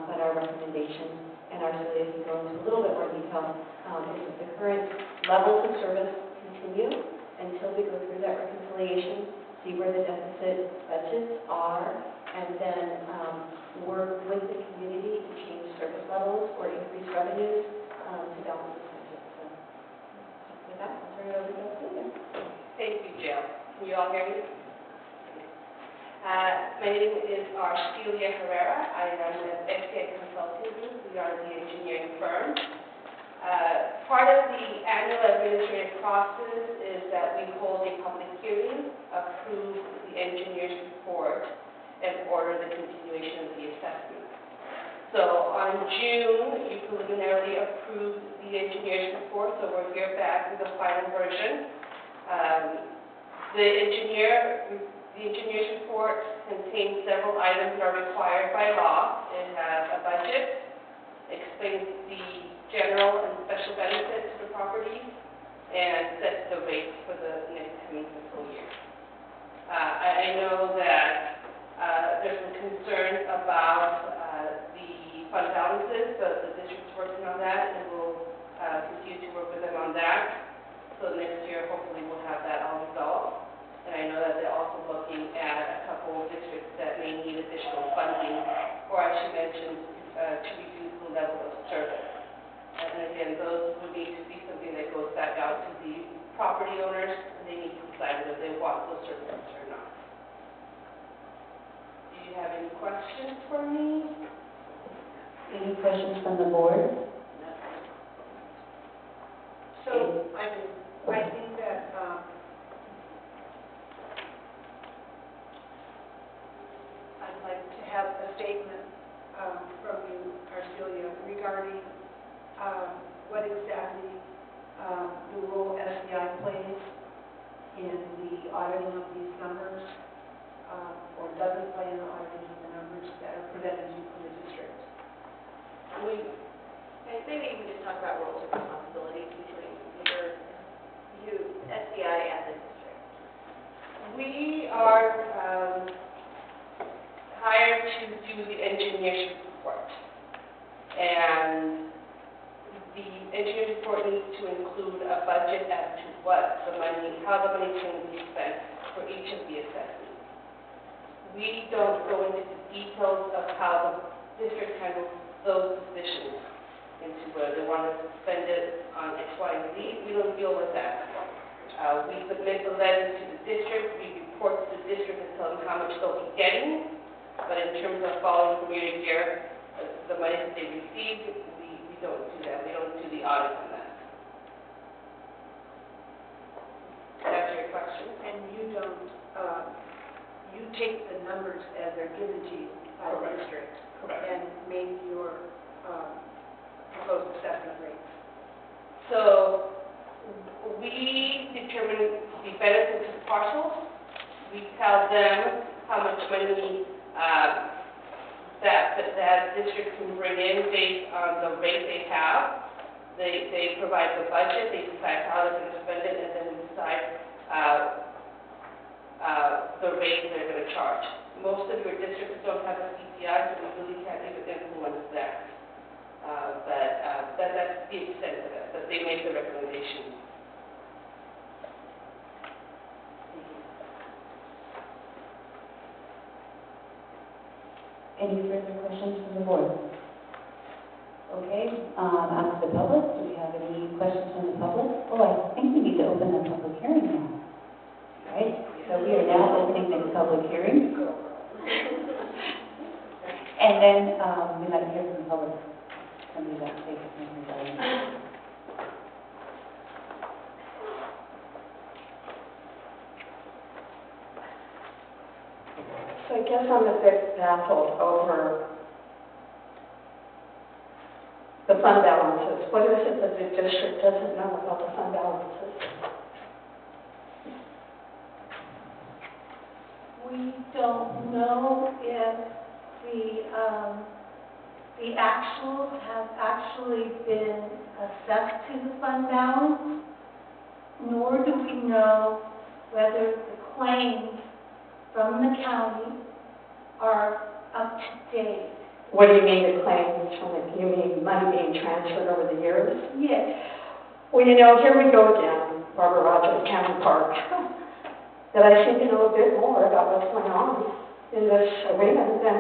but our recommendation, and Arcelia can go into a little bit more detail, is that the current levels of service continue until we go through that reconciliation see where the deficit budgets are, and then work with the community to change service levels or increase revenues to balance the budget. So with that, I'll turn it over to Celia. Thank you, Jill. Can you all hear me? My name is Celia Herrera. I am with XK Consulting Group. We are the engineering firm. Part of the annual administrative process is that we hold a public hearing, approve the engineer's report, and order the continuation of the assessment. So on June, you preliminarily approved the engineer's report, so we're here back with the final version. The engineer's report contains several items that are required by law. It has a budget, explains the general and special benefits to the property, and sets the rates for the next coming fiscal year. I know that there's some concerns about the fund balances, but the district's working on that, and we'll continue to work with them on that. So next year, hopefully, we'll have that all resolved. And I know that they're also looking at a couple of districts that may need additional funding, or I should mention, to reduce the level of service. And again, those would need to be something that goes back out to the property owners, and they need to decide whether they want those services or not. Do you have any questions for me? Any questions from the board? So, I think that, I'd like to have a statement from you, Arcelia, regarding what exactly the role SCI plays in the auditing of these numbers, or doesn't play in the auditing of the numbers that are presented to you from the district. I think we can just talk about roles and responsibilities between you, SCI, and the district. We are hired to do the engineer's report. And the engineer's report needs to include a budget as to how the money can be spent for each of the assessments. We don't go into the details of how the district handles those decisions into whether they want to spend it on X, Y, and Z. We don't deal with that. We submit the letters to the district, we report to the district and tell them how much they'll be getting, but in terms of following from year to year, the money that they receive, we don't do that. We don't do the audit on that. Does that answer your question? And you don't, you take the numbers as they're given to you by the Correct. district Correct. and make your proposed assessment rates. So we determine the benefits of parcels. We tell them how much money that district can bring in based on the rate they have. They provide the budget, they decide how they're going to spend it, and then we decide the rate they're going to charge. Most of your districts don't have a CPI, so we really can't even influence that. That's the extent of it, but they make the recommendation. Any further questions from the board? Okay, ask the public. Do we have any questions from the public? Oh, I think we need to open the public hearing now. Right? So we are now opening the public hearing. And then we might hear from the public. Somebody that takes it. So I guess I'm a bit baffled over the fund balances. What is it that the district doesn't know about the fund balances? We don't know if the actuals have actually been assessed to the fund balance, nor do we know whether the claims from the county are up to date. What do you mean the claims from the, you mean money being transferred over the years? Yes. Well, you know, here we go again, Barbara Rogers County Park. that I think know a bit more about what's going on in this arena than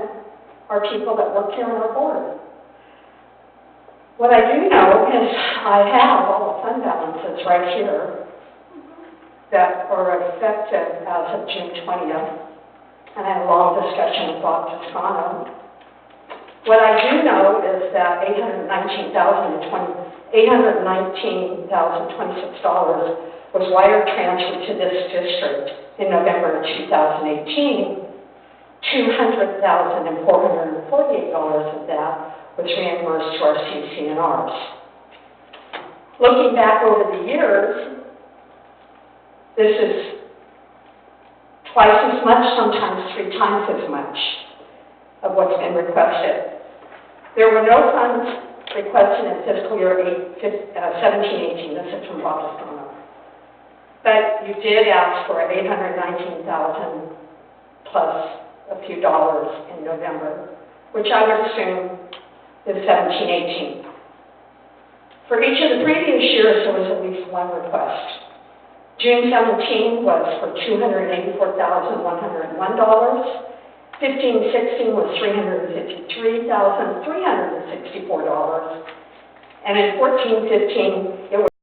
our people that work here on our board. What I do know is I have all the fund balances right here that are effective as of June 20th, and I had a long discussion with Bob Toscano. What I do know is that $819,026 was wire transferred to this district in November of 2018. $200,448 of that was reimbursed to our CC&Rs. Looking back over the years, this is twice as much, sometimes 3 times as much of what's been requested. There were no funds requested in fiscal year 17-18. This is from Bob Toscano. But you did ask for $819,000 plus a few dollars in November, which I would assume is 17-18. For each of the previous years, there was at least one request. June 17 was for $284,101. 15-16 was $353,364. And in 14-15, it was